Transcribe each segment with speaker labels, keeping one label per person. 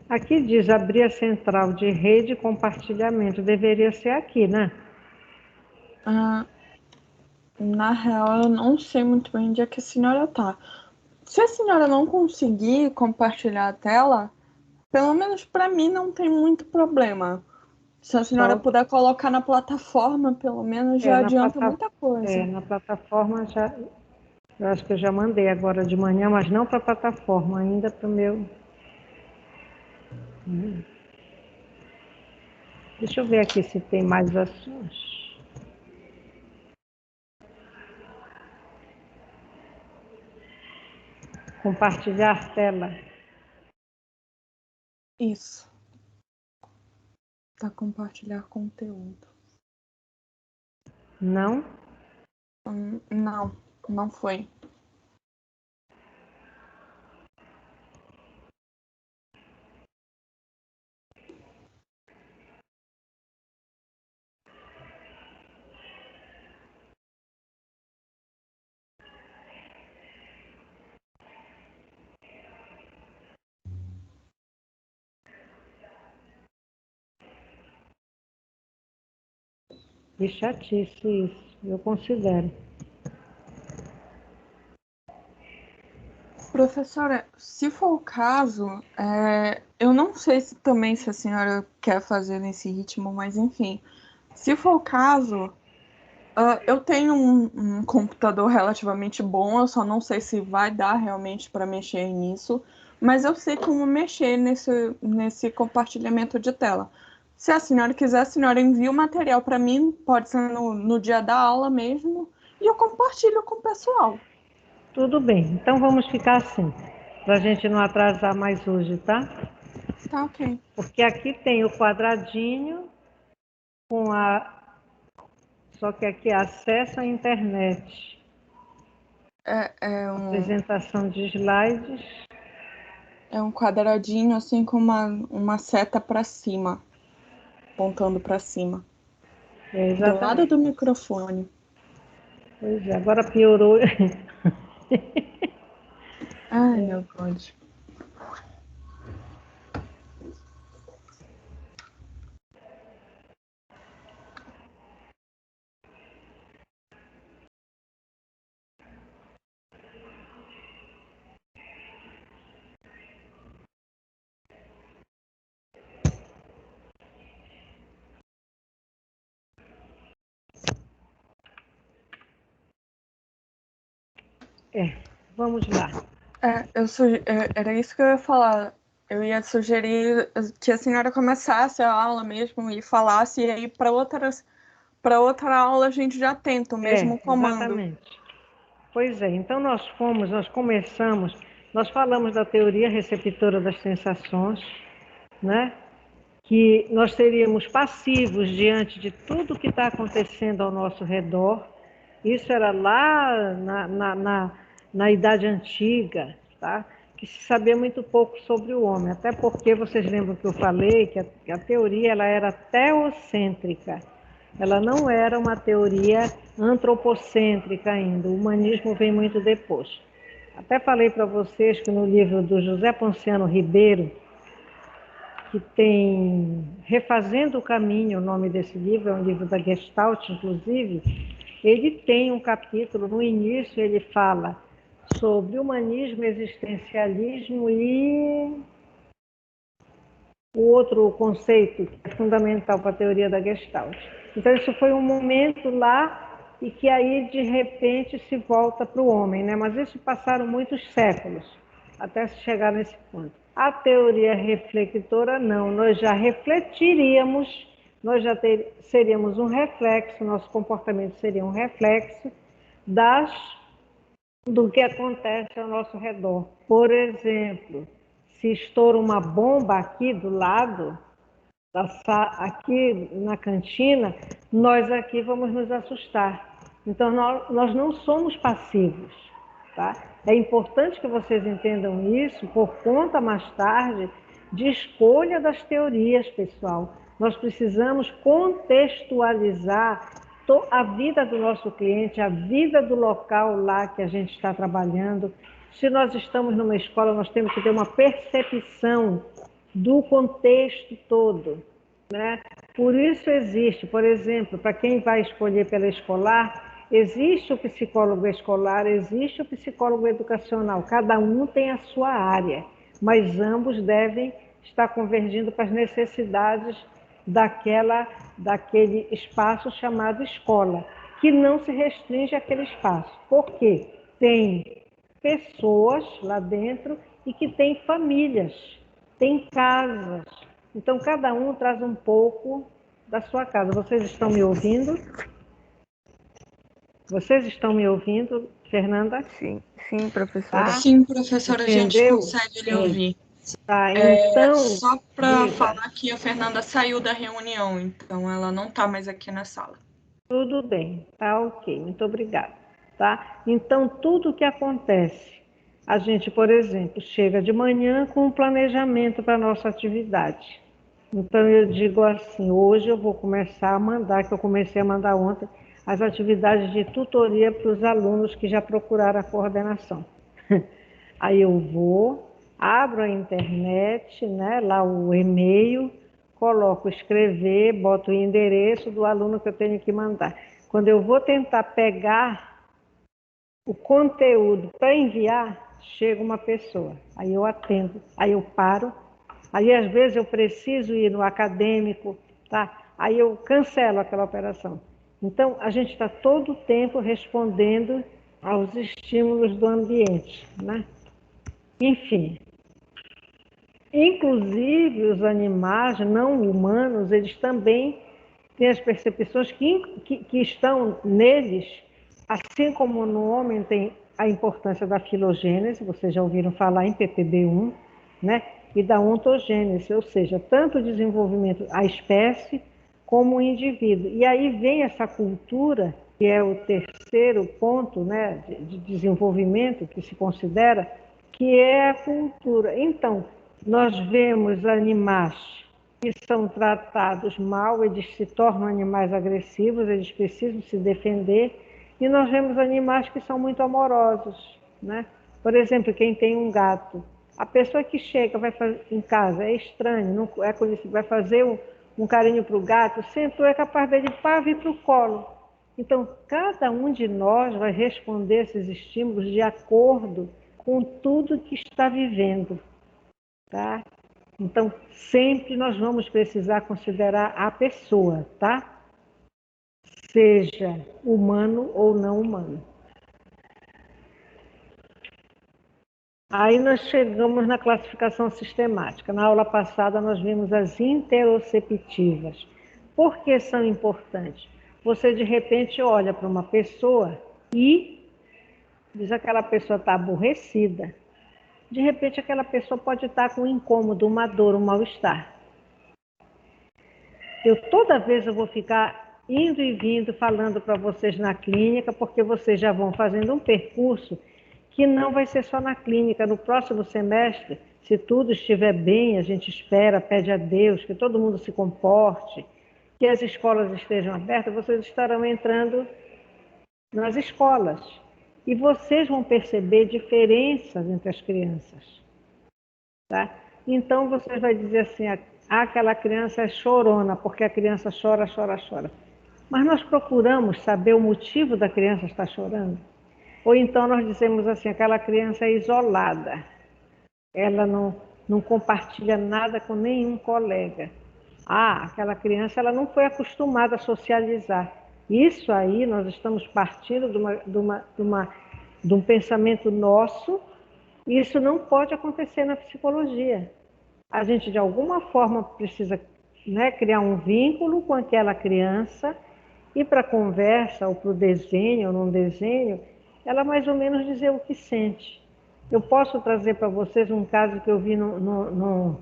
Speaker 1: Aqui diz abrir a central de rede e compartilhamento. Deveria ser aqui, né?
Speaker 2: Ah, na real, eu não sei muito bem onde é que a senhora tá. Se a senhora não conseguir compartilhar a tela, pelo menos para mim não tem muito problema. Se a senhora
Speaker 1: Só
Speaker 2: puder colocar na plataforma, pelo menos
Speaker 1: é,
Speaker 2: já adianta muita coisa.
Speaker 1: na plataforma já. Eu acho que eu já mandei agora de manhã, mas não para a plataforma, ainda para o meu. Deixa eu ver aqui se tem mais ações. Compartilhar tela.
Speaker 2: Isso. Para compartilhar conteúdo.
Speaker 1: Não?
Speaker 2: Não, não foi.
Speaker 1: Que chatice isso, eu considero.
Speaker 2: Professora, se for o caso, eu não sei se também se a senhora quer fazer nesse ritmo, mas enfim, se for o caso, eu tenho um computador relativamente bom, eu só não sei se vai dar realmente para mexer nisso, mas eu sei como mexer nesse compartilhamento de tela. Se a senhora quiser, a senhora envia o material para mim, pode ser no dia da aula mesmo, e eu compartilho com o pessoal.
Speaker 1: Tudo bem, então vamos ficar assim, para a gente não atrasar mais hoje, tá?
Speaker 2: Tá, ok.
Speaker 1: Porque aqui tem o quadradinho com a. Só que aqui é acesso à internet.
Speaker 2: É um,
Speaker 1: Apresentação de slides.
Speaker 2: é um quadradinho assim com uma seta para cima, apontando para cima,
Speaker 1: É,
Speaker 2: do lado
Speaker 1: exatamente.
Speaker 2: do microfone.
Speaker 1: Pois é, agora piorou.
Speaker 2: Ai, meu God.
Speaker 1: Vamos lá.
Speaker 2: Era isso que eu ia falar. Eu ia sugerir que a senhora começasse a aula mesmo e falasse, e aí para outra aula a gente já tenta o mesmo comando.
Speaker 1: Exatamente. Pois é, então nós começamos, nós falamos da teoria receptora das sensações, né? Que nós seríamos passivos diante de tudo que está acontecendo ao nosso redor. Isso era lá na Idade Antiga, tá? Que se sabia muito pouco sobre o homem, até porque vocês lembram que eu falei que a teoria ela era teocêntrica, ela não era uma teoria antropocêntrica ainda, o humanismo vem muito depois. Até falei para vocês que no livro do José Ponciano Ribeiro, que tem Refazendo o Caminho, o nome desse livro, é um livro da Gestalt, inclusive, ele tem um capítulo, no início ele fala sobre humanismo, existencialismo e o outro conceito que é fundamental para a teoria da Gestalt. Então isso foi um momento lá e que aí de repente se volta para o homem, né? Mas isso passaram muitos séculos até se chegar nesse ponto. A teoria reflectora não, nós já refletiríamos, seríamos um reflexo, nosso comportamento seria um reflexo do que acontece ao nosso redor. Por exemplo, se estoura uma bomba aqui do lado, aqui na cantina, nós aqui vamos nos assustar. Então, nós não somos passivos. Tá? É importante que vocês entendam isso por conta, mais tarde, de escolha das teorias, pessoal. Nós precisamos contextualizar a vida do nosso cliente, a vida do local lá que a gente está trabalhando. Se nós estamos numa escola, nós temos que ter uma percepção do contexto todo, né? Por isso existe, por exemplo, para quem vai escolher pela escolar, existe o psicólogo escolar, existe o psicólogo educacional, cada um tem a sua área, mas ambos devem estar convergindo para as necessidades daquele espaço chamado escola, que não se restringe àquele espaço. Por quê? Tem pessoas lá dentro e que tem famílias, tem casas. Então, cada um traz um pouco da sua casa. Vocês estão me ouvindo? Vocês estão me ouvindo, Fernanda?
Speaker 3: Sim, sim, professora.
Speaker 1: Tá?
Speaker 2: Sim, professora, a gente
Speaker 1: Entendeu?
Speaker 2: consegue lhe ouvir.
Speaker 1: Tá, então.
Speaker 2: Só para
Speaker 1: diga.
Speaker 2: falar que a Fernanda saiu da reunião, então ela não está mais aqui na sala.
Speaker 1: Tudo bem, tá ok, muito obrigada. Tá? Então, tudo que acontece, a gente, por exemplo, chega de manhã com um planejamento para a nossa atividade. Então, eu digo assim, hoje eu vou começar a mandar, que eu comecei a mandar ontem, as atividades de tutoria para os alunos que já procuraram a coordenação. Aí eu vou, abro a internet, né, lá o e-mail, coloco escrever, boto o endereço do aluno que eu tenho que mandar. Quando eu vou tentar pegar o conteúdo para enviar, chega uma pessoa, aí eu atendo, aí eu paro, aí às vezes eu preciso ir no acadêmico, tá? Aí eu cancelo aquela operação. Então, a gente está todo o tempo respondendo aos estímulos do ambiente, né? Enfim, inclusive os animais não humanos, eles também têm as percepções que estão neles, assim como no homem tem a importância da filogênese, vocês já ouviram falar em PPB1, né? E da ontogênese, ou seja, tanto o desenvolvimento a espécie como o indivíduo. E aí vem essa cultura, que é o terceiro ponto, né, de desenvolvimento que se considera, que é a cultura. Então, nós vemos animais que são tratados mal, eles se tornam animais agressivos, eles precisam se defender, e nós vemos animais que são muito amorosos, né? Por exemplo, quem tem um gato, a pessoa que chega vai fazer, em casa, é estranho, não é conhecido, vai fazer um carinho para o gato, sentou, é capaz dele vir para o colo. Então, cada um de nós vai responder esses estímulos de acordo com tudo que está vivendo, tá? Então, sempre nós vamos precisar considerar a pessoa, tá? Seja humano ou não humano. Aí nós chegamos na classificação sistemática. Na aula passada nós vimos as interoceptivas. Por que são importantes? Você de repente olha para uma pessoa e diz que aquela pessoa está aborrecida. De repente aquela pessoa pode estar com um incômodo, uma dor, um mal-estar. Toda vez eu vou ficar indo e vindo falando para vocês na clínica, porque vocês já vão fazendo um percurso que não vai ser só na clínica. No próximo semestre, se tudo estiver bem, a gente espera, pede a Deus que todo mundo se comporte, que as escolas estejam abertas, vocês estarão entrando nas escolas. E vocês vão perceber diferenças entre as crianças. Tá? Então, você vai dizer assim, aquela criança é chorona, porque a criança chora, chora, chora. Mas nós procuramos saber o motivo da criança estar chorando. Ou então nós dizemos assim, aquela criança é isolada, ela não compartilha nada com nenhum colega. Aquela criança ela não foi acostumada a socializar. Isso aí nós estamos partindo de um pensamento nosso, e isso não pode acontecer na psicologia. A gente de alguma forma precisa, né, criar um vínculo com aquela criança, e para a conversa, ou para o desenho, ou não desenho, ela mais ou menos dizer o que sente. Eu posso trazer para vocês um caso que eu vi no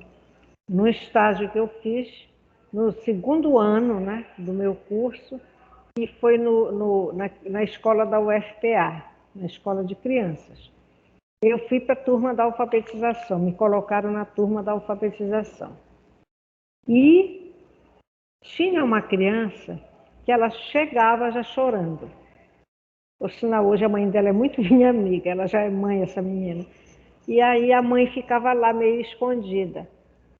Speaker 1: estágio que eu fiz, no segundo ano, né, do meu curso, e foi na escola da UFPA, na escola de crianças. Eu fui para a turma da alfabetização, me colocaram na turma da alfabetização. E tinha uma criança que ela chegava já chorando. Por sinal, hoje a mãe dela é muito minha amiga, ela já é mãe, essa menina. E aí a mãe ficava lá meio escondida.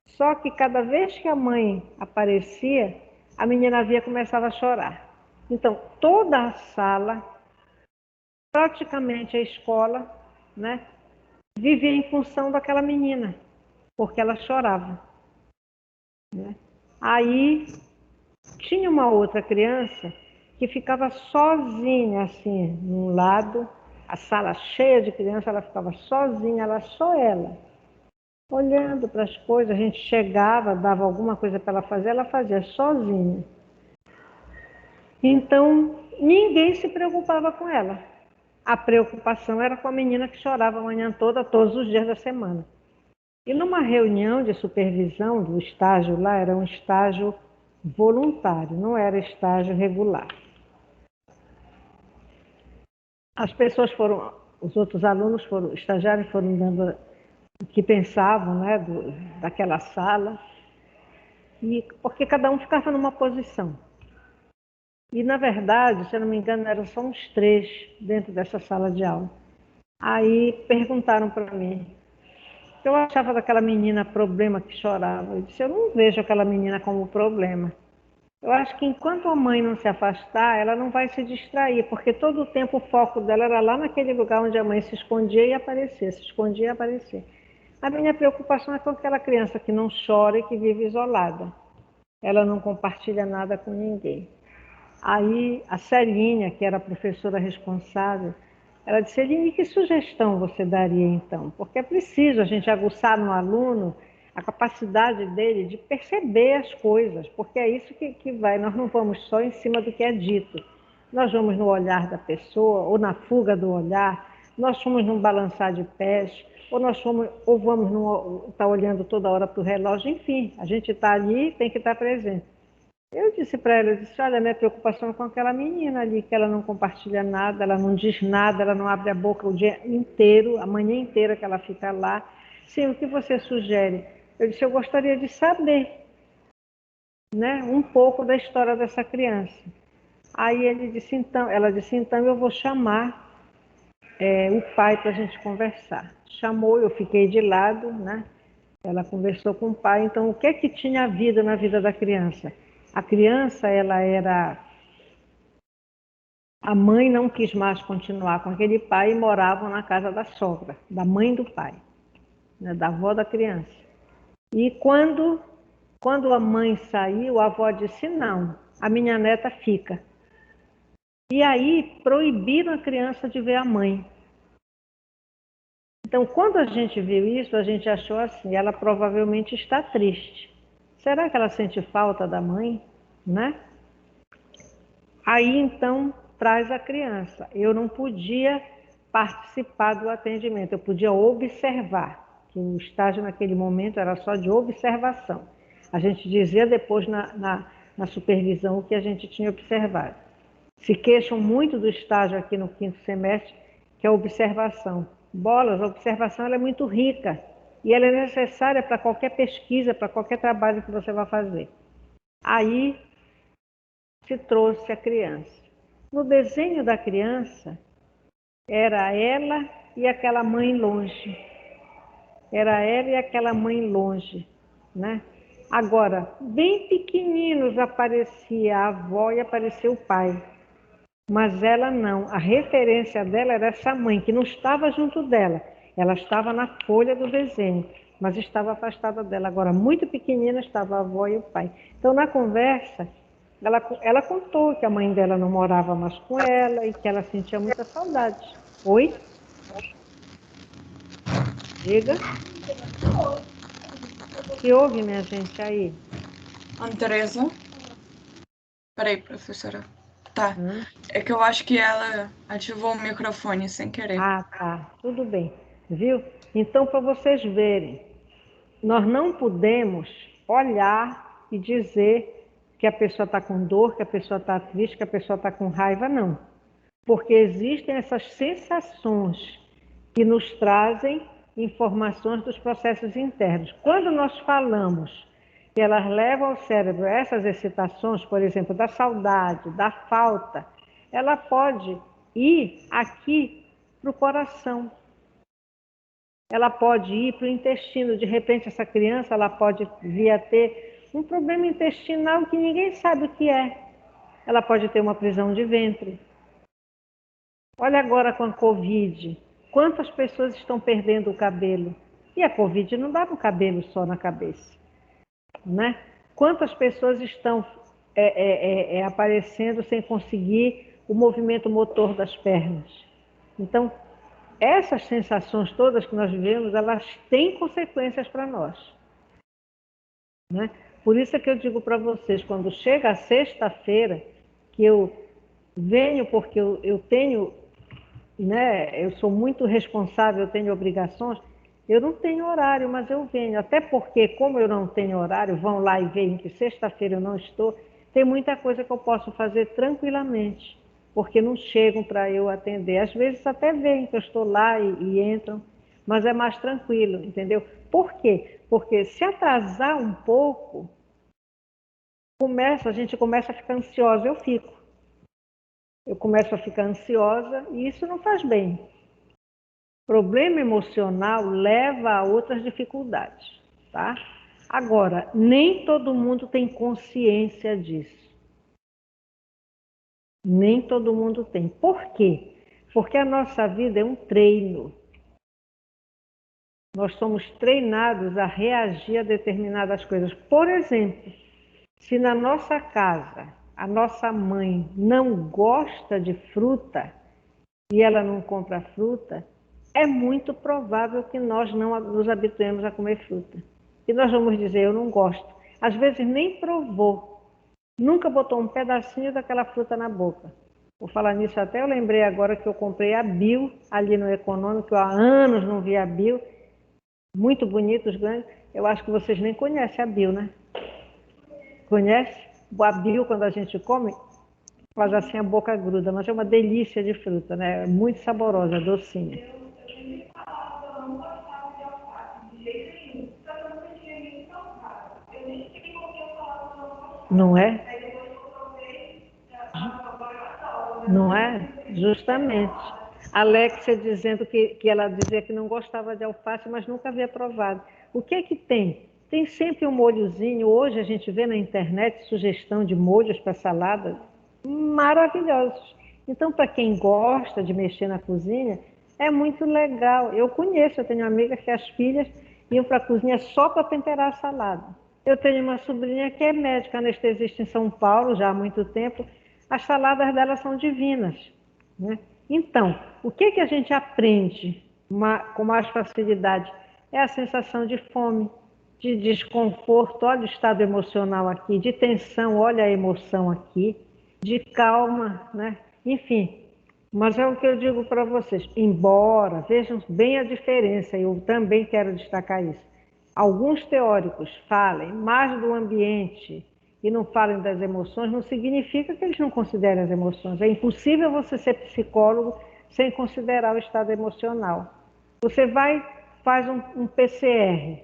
Speaker 1: Só que cada vez que a mãe aparecia, a menina via começava a chorar. Então, toda a sala, praticamente a escola, né, vivia em função daquela menina, porque ela chorava. Né? Aí tinha uma outra criança que ficava sozinha, assim, num lado, a sala cheia de crianças, ela ficava sozinha, só ela, olhando para as coisas. A gente chegava, dava alguma coisa para ela fazia sozinha. Então, ninguém se preocupava com ela. A preocupação era com a menina que chorava a manhã toda, todos os dias da semana. E numa reunião de supervisão do estágio lá, era um estágio voluntário, não era estágio regular. As pessoas foram, os outros alunos foram, estagiários foram dando o que pensavam, né, daquela sala, e porque cada um ficava numa posição. E na verdade, se eu não me engano, eram só uns 3 dentro dessa sala de aula. Aí perguntaram para mim, eu achava daquela menina problema que chorava. Eu disse, eu não vejo aquela menina como problema. Eu acho que enquanto a mãe não se afastar, ela não vai se distrair, porque todo o tempo o foco dela era lá naquele lugar onde a mãe se escondia e aparecia, se escondia e aparecia. A minha preocupação é com aquela criança que não chora e que vive isolada. Ela não compartilha nada com ninguém. Aí a Celinha, que era a professora responsável, ela disse, Celine, que sugestão você daria então? Porque é preciso a gente aguçar no aluno a capacidade dele de perceber as coisas, porque é isso que vai, nós não vamos só em cima do que é dito, nós vamos no olhar da pessoa, ou na fuga do olhar, nós fomos num balançar de pés, ou vamos estar olhando toda hora para o relógio, enfim, a gente está ali, tem que estar presente. Eu disse para ela, eu disse, olha, minha preocupação é com aquela menina ali, que ela não compartilha nada, ela não diz nada, ela não abre a boca o dia inteiro, a manhã inteira que ela fica lá. Sim, o que você sugere? Eu disse, eu gostaria de saber, né, um pouco da história dessa criança. Aí ela disse, então eu vou chamar o pai para a gente conversar. Chamou, eu fiquei de lado, né? Ela conversou com o pai. Então, o que é que tinha havido na vida da criança? A criança, ela era... A mãe não quis mais continuar com aquele pai e moravam na casa da sogra, da mãe do pai, né, da avó da criança. E quando a mãe saiu, a avó disse, não, a minha neta fica. E aí proibiram a criança de ver a mãe. Então, quando a gente viu isso, a gente achou assim, ela provavelmente está triste. Será que ela sente falta da mãe? Né? Aí, então, traz a criança. Eu não podia participar do atendimento, eu podia observar, que o estágio naquele momento era só de observação. A gente dizia depois na supervisão o que a gente tinha observado. Se queixam muito do estágio aqui no 5º semestre, que é a observação. Bolas, a observação ela é muito rica e ela é necessária para qualquer pesquisa, para qualquer trabalho que você vai fazer. Aí se trouxe a criança. No desenho da criança, era ela e aquela mãe longe. Era ela e aquela mãe longe, né? Agora, bem pequeninos aparecia a avó e apareceu o pai. Mas ela não. A referência dela era essa mãe, que não estava junto dela. Ela estava na folha do desenho, mas estava afastada dela. Agora, muito pequenina, estava a avó e o pai. Então, na conversa, ela contou que a mãe dela não morava mais com ela e que ela sentia muita saudade. Oi? Diga. Que houve, minha gente, aí?
Speaker 2: Andresa? Peraí, professora. Tá.
Speaker 1: Hã?
Speaker 2: É que eu acho que ela ativou o microfone sem querer.
Speaker 1: Ah, tá. Tudo bem. Viu? Então, para vocês verem, nós não podemos olhar e dizer que a pessoa está com dor, que a pessoa está triste, que a pessoa está com raiva, não. Porque existem essas sensações que nos trazem informações dos processos internos. Quando nós falamos que elas levam ao cérebro essas excitações, por exemplo, da saudade, da falta, ela pode ir aqui para o coração. ela pode ir para o intestino. De repente, essa criança ela pode vir a ter um problema intestinal que ninguém sabe o que é. Ela pode ter uma prisão de ventre. Olha agora com a Covid. Quantas pessoas estão perdendo o cabelo? E a Covid não dá um cabelo só na cabeça, né? Quantas pessoas estão aparecendo sem conseguir o movimento motor das pernas? Então, essas sensações todas que nós vivemos, elas têm consequências para nós, né? Por isso é que eu digo para vocês, quando chega a sexta-feira, que eu venho porque eu tenho, né, eu sou muito responsável, eu tenho obrigações, eu não tenho horário, mas eu venho. Até porque, como eu não tenho horário, vão lá e veem que sexta-feira eu não estou, tem muita coisa que eu posso fazer tranquilamente, porque não chegam para eu atender. Às vezes até veem que eu estou lá e entram, mas é mais tranquilo, entendeu? Por quê? Porque se atrasar um pouco, a gente começa a ficar ansiosa, eu fico. Eu começo a ficar ansiosa e isso não faz bem. Problema emocional leva a outras dificuldades, tá? Agora, nem todo mundo tem consciência disso. Nem todo mundo tem. Por quê? Porque a nossa vida é um treino. Nós somos treinados a reagir a determinadas coisas. Por exemplo, se na nossa casa a nossa mãe não gosta de fruta e ela não compra fruta, é muito provável que nós não nos habituemos a comer fruta. E nós vamos dizer, eu não gosto. Às vezes nem provou, nunca botou um pedacinho daquela fruta na boca. Vou falar nisso até, eu lembrei agora que eu comprei a Bio, ali no Econômico, eu há anos não vi a Bio, muito bonitos, grandes. Eu acho que vocês nem conhecem a Bio, né? Conhece? A Bio, quando a gente come, faz assim a boca gruda, mas é uma delícia de fruta, né? É muito saborosa, docinha. Não é? Não é? Justamente. A Alexia dizendo que ela dizia que não gostava de alface, mas nunca havia provado. O que é que tem? Tem sempre um molhozinho. Hoje a gente vê na internet sugestão de molhos para salada maravilhosos. Então, para quem gosta de mexer na cozinha, é muito legal. Eu conheço, eu tenho amigas que as filhas iam para a cozinha só para temperar a salada. Eu tenho uma sobrinha que é médica anestesista em São Paulo, já há muito tempo. As saladas dela são divinas, né? Então, o que que a gente aprende com mais facilidade? É a sensação de fome, de desconforto, olha o estado emocional aqui, de tensão, olha a emoção aqui, de calma, né? Enfim, mas é o que eu digo para vocês, embora, vejam bem a diferença, eu também quero destacar isso. Alguns teóricos falem mais do ambiente e não falem das emoções, não significa que eles não considerem as emoções. É impossível você ser psicólogo sem considerar o estado emocional. Você faz um PCR,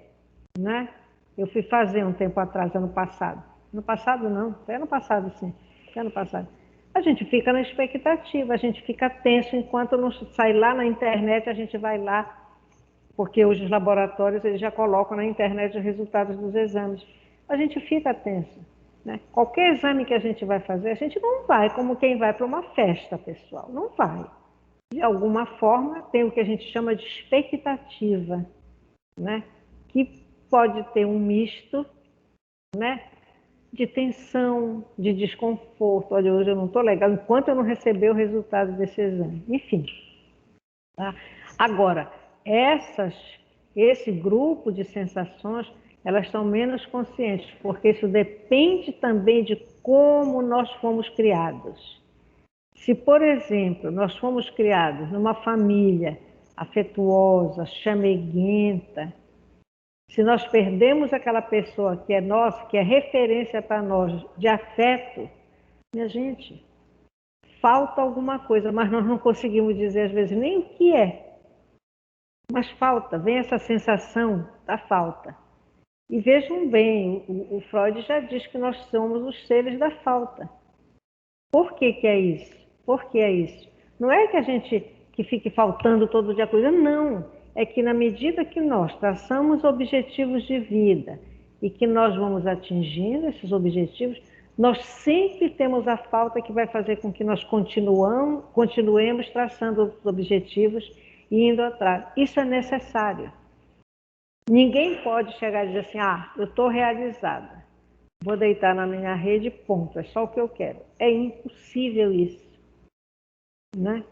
Speaker 1: né? Eu fui fazer um tempo atrás, ano passado. Ano passado não, foi ano passado sim, foi ano passado. A gente fica na expectativa, a gente fica tenso enquanto não sai lá na internet, a gente vai lá, porque hoje os laboratórios eles já colocam na internet os resultados dos exames. A gente fica tenso, né? Qualquer exame que a gente vai fazer, a gente não vai como quem vai para uma festa, pessoal, não vai. De alguma forma, tem o que a gente chama de expectativa, né? Que pode ter um misto, né? De tensão, de desconforto. Olha, hoje eu não estou legal, enquanto eu não receber o resultado desse exame. Enfim. Tá? Agora, esse grupo de sensações, elas são menos conscientes, porque isso depende também de como nós fomos criados. Se, por exemplo, nós fomos criados numa família afetuosa, chameguenta, se nós perdemos aquela pessoa que é nossa, que é referência para nós de afeto, minha gente, falta alguma coisa, mas nós não conseguimos dizer às vezes nem o que é. Mas falta, vem essa sensação da falta. E vejam bem, o Freud já diz que nós somos os seres da falta. Por que que é isso? Por que é isso? Não é que a gente que fique faltando todo dia coisa, não. é que na medida que nós traçamos objetivos de vida e que nós vamos atingindo esses objetivos, nós sempre temos a falta que vai fazer com que nós continuemos traçando os objetivos e indo atrás. Isso é necessário. Ninguém pode chegar e dizer assim, eu estou realizada, vou deitar na minha rede, ponto, é só o que eu quero. É impossível isso, né?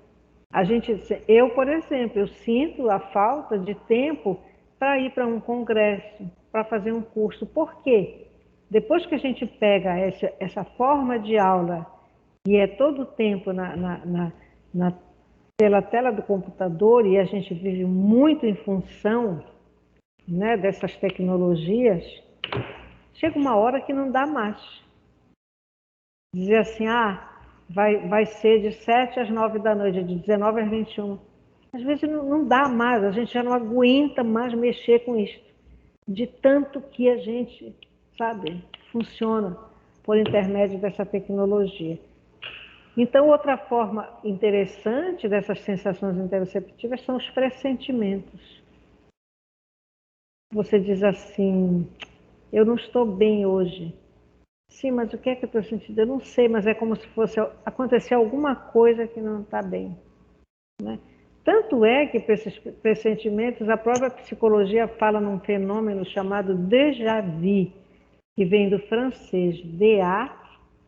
Speaker 1: Eu, por exemplo, eu sinto a falta de tempo para ir para um congresso, para fazer um curso. Por quê? Depois que a gente pega essa forma de aula, que é todo o tempo pela tela do computador, e a gente vive muito em função, né, dessas tecnologias, chega uma hora que não dá mais. Dizer assim, vai ser de 7 às 9 da noite, de 19 às 21. Às vezes não dá mais, a gente já não aguenta mais mexer com isso. De tanto que a gente, funciona por intermédio dessa tecnologia. Então, outra forma interessante dessas sensações interoceptivas são os pressentimentos. Você diz assim, eu não estou bem hoje. Sim, mas o que é que eu estou sentindo? Eu não sei, mas é como se fosse acontecer alguma coisa que não está bem, né? Tanto é que para esses pressentimentos, a própria psicologia fala num fenômeno chamado déjà vu, que vem do francês DA,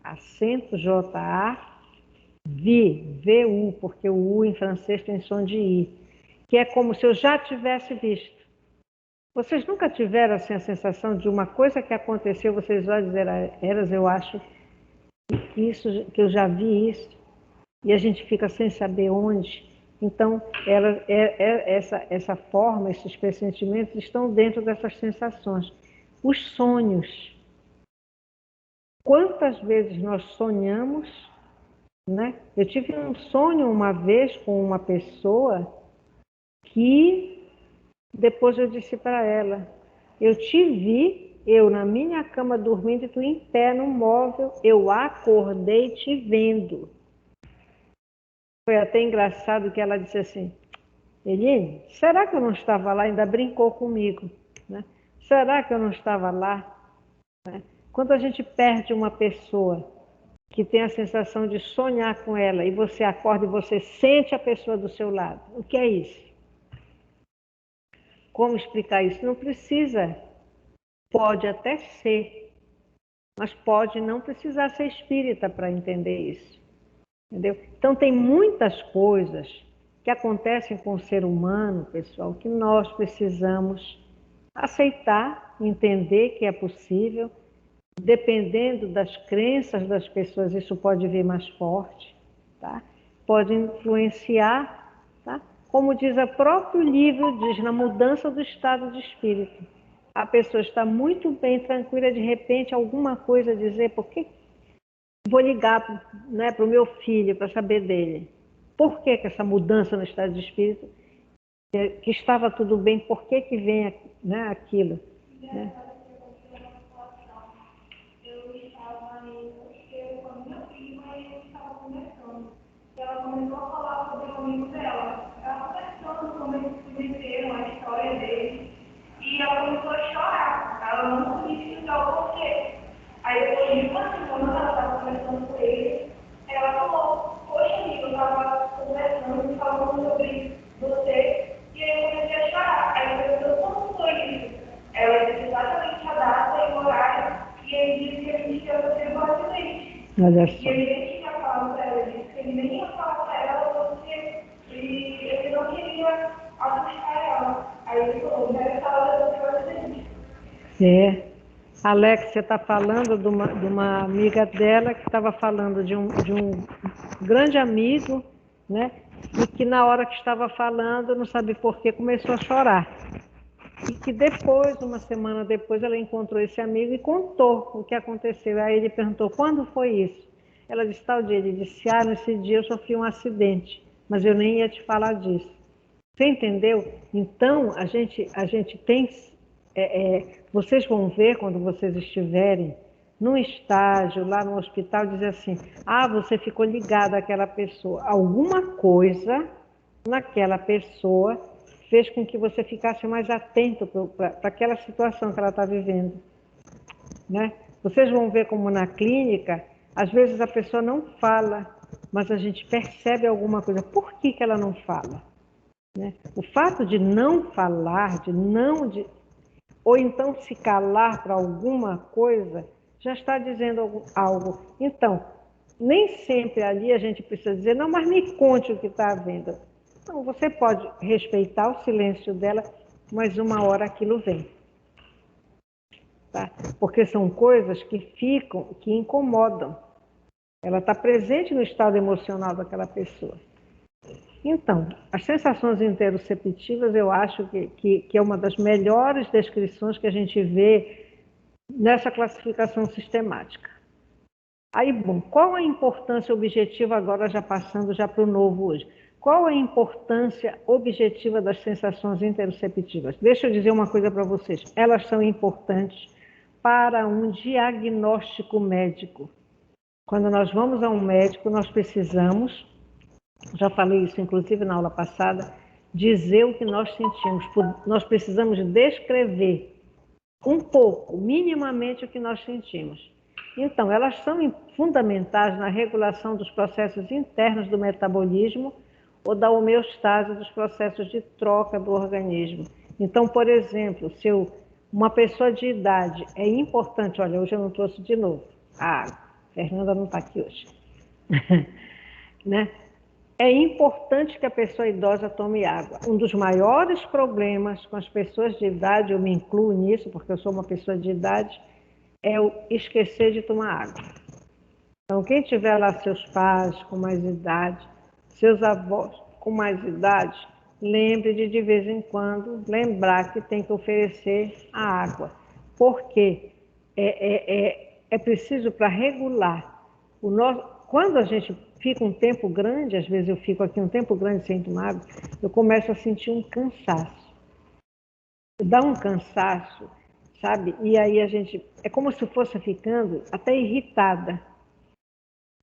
Speaker 1: acento JA, VU, porque o U em francês tem som de I, que é como se eu já tivesse visto. Vocês nunca tiveram assim, a sensação de uma coisa que aconteceu, vocês vão dizer, Eras, eu acho que eu já vi isso, e a gente fica sem saber onde. Então, essa forma, esses pressentimentos estão dentro dessas sensações. Os sonhos. Quantas vezes nós sonhamos, né? Eu tive um sonho uma vez com uma pessoa que depois eu disse para ela, eu te vi, eu na minha cama dormindo e tu em pé no móvel, eu acordei te vendo. Foi até engraçado que ela disse assim, Eline, será que eu não estava lá? Ainda brincou comigo, né? Será que eu não estava lá? Né? Quando a gente perde uma pessoa que tem a sensação de sonhar com ela e você acorda e você sente a pessoa do seu lado, o que é isso? Como explicar isso? Não precisa. Pode até ser, mas pode não precisar ser espírita para entender isso. Entendeu? Então, tem muitas coisas que acontecem com o ser humano, pessoal, que nós precisamos aceitar, entender que é possível. Dependendo das crenças das pessoas, isso pode vir mais forte, tá? Pode influenciar, tá? Como diz o próprio livro, diz na mudança do estado de espírito. A pessoa está muito bem, tranquila, de repente alguma coisa dizer, porque vou ligar, né, para o meu filho para saber dele. Por que essa mudança no estado de espírito? Que estava tudo bem, por que vem, né, aquilo? Né?
Speaker 3: Ela começou a falar sobre o amigo dela. Ela conversando como eles se conheceram, a história dele. E ela começou a chorar. Ela não sabia explicar o porquê. Aí depois de uma semana ela estava conversando com ele. Ela falou, poxa amigo, eu estava conversando, falando sobre você. E aí eu comecei a chorar. Aí eu perguntou, como foi isso? Ela disse exatamente a data e o horário. E ele disse que a gente ia fazer o acidente.
Speaker 1: Olha só.
Speaker 3: E ele nem tinha falado para ela, disse que ele nem ia falar para ela porque ele não queria assustar ela. Aí ele falou, nessa hora eu vou fazer isso.
Speaker 1: Alex, você está falando de uma amiga dela que estava falando de um grande amigo, né? E que na hora que estava falando, não sabe por que, começou a chorar. E que depois, uma semana depois, ela encontrou esse amigo e contou o que aconteceu. Aí ele perguntou, quando foi isso? Ela disse, tal dia. Ele disse, nesse dia eu sofri um acidente, mas eu nem ia te falar disso. Você entendeu? Então, a gente tem... vocês vão ver, quando vocês estiverem num estágio, lá no hospital, dizer assim, você ficou ligado àquela pessoa. Alguma coisa naquela pessoa fez com que você ficasse mais atento para aquela situação que ela está vivendo, né? Vocês vão ver como na clínica, às vezes a pessoa não fala, mas a gente percebe alguma coisa. Por que ela não fala? Né? O fato de não falar, ou então se calar para alguma coisa, já está dizendo algo. Então, nem sempre ali a gente precisa dizer, não, mas me conte o que está havendo. Então, você pode respeitar o silêncio dela, mas uma hora aquilo vem. Tá? Porque são coisas que que incomodam. Ela está presente no estado emocional daquela pessoa. Então, as sensações interoceptivas, eu acho que é uma das melhores descrições que a gente vê nessa classificação sistemática. Aí, bom, qual a importância objetiva agora, já passando já para o novo hoje? Qual a importância objetiva das sensações interoceptivas? Deixa eu dizer uma coisa para vocês. Elas são importantes para um diagnóstico médico. Quando nós vamos a um médico, nós precisamos, já falei isso inclusive na aula passada, dizer o que nós sentimos. Nós precisamos descrever um pouco, minimamente, o que nós sentimos. Então, elas são fundamentais na regulação dos processos internos do metabolismo ou da homeostase dos processos de troca do organismo. Então, por exemplo, se uma pessoa de idade é importante, olha, hoje eu não trouxe de novo a água, Fernanda não está aqui hoje, né? É importante que a pessoa idosa tome água. Um dos maiores problemas com as pessoas de idade, eu me incluo nisso, porque eu sou uma pessoa de idade, é o esquecer de tomar água. Então, quem tiver lá seus pais com mais idade, seus avós com mais idade, lembre de vez em quando, lembrar que tem que oferecer a água. Porque é preciso para regular. Quando a gente fica um tempo grande, às vezes eu fico aqui um tempo grande sem tomar água, eu começo a sentir um cansaço. Dá um cansaço, sabe? E aí a gente, é como se fosse ficando até irritada,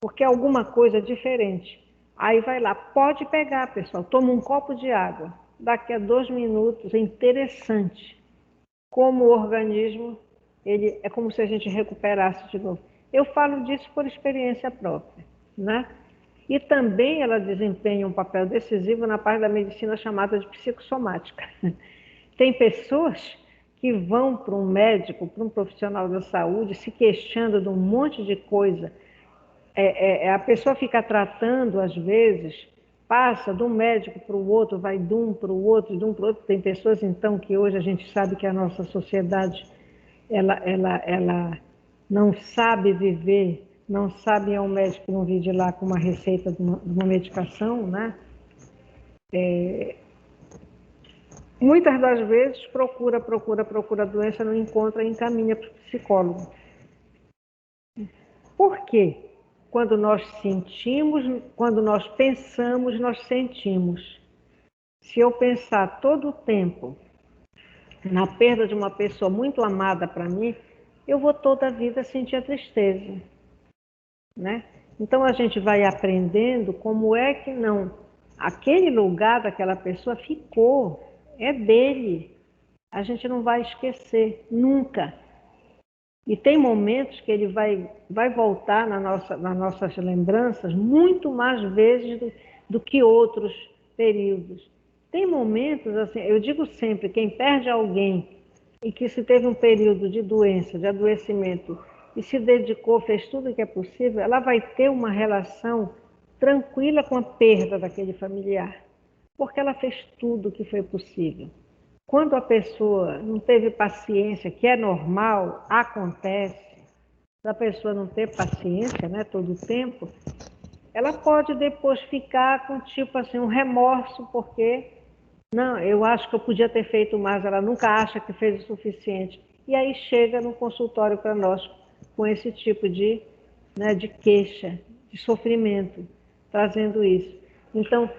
Speaker 1: porque é alguma coisa diferente. Aí vai lá, pode pegar, pessoal, toma um copo de água. Daqui a 2 minutos, é interessante como o organismo, é como se a gente recuperasse de novo. Eu falo disso por experiência própria, né? E também ela desempenha um papel decisivo na parte da medicina chamada de psicossomática. Tem pessoas que vão para um médico, para um profissional da saúde, se queixando de um monte de coisa. A pessoa fica tratando, às vezes, passa de um médico para o outro, vai de um para o outro, de um para o outro. Tem pessoas, então, que hoje a gente sabe que a nossa sociedade, ela não sabe viver, não sabe ir ao médico não vir de lá com uma receita de uma medicação, né? Muitas das vezes procura a doença, não encontra e encaminha para o psicólogo. Por quê? Quando nós sentimos, quando nós pensamos, nós sentimos. Se eu pensar todo o tempo na perda de uma pessoa muito amada para mim, eu vou toda a vida sentir a tristeza, né? Então a gente vai aprendendo como é que não, aquele lugar daquela pessoa ficou, é dele. A gente não vai esquecer, nunca. E tem momentos que ele vai voltar nas nossas lembranças muito mais vezes do que outros períodos. Tem momentos, assim, eu digo sempre, quem perde alguém e que se teve um período de doença, de adoecimento, e se dedicou, fez tudo o que é possível, ela vai ter uma relação tranquila com a perda daquele familiar, porque ela fez tudo o que foi possível. Quando a pessoa não teve paciência, que é normal, acontece, da pessoa não ter paciência, né, todo o tempo, ela pode depois ficar com tipo assim, um remorso, porque não, eu acho que eu podia ter feito mais, ela nunca acha que fez o suficiente. E aí chega no consultório para nós com esse tipo de queixa, de sofrimento, trazendo isso. Então,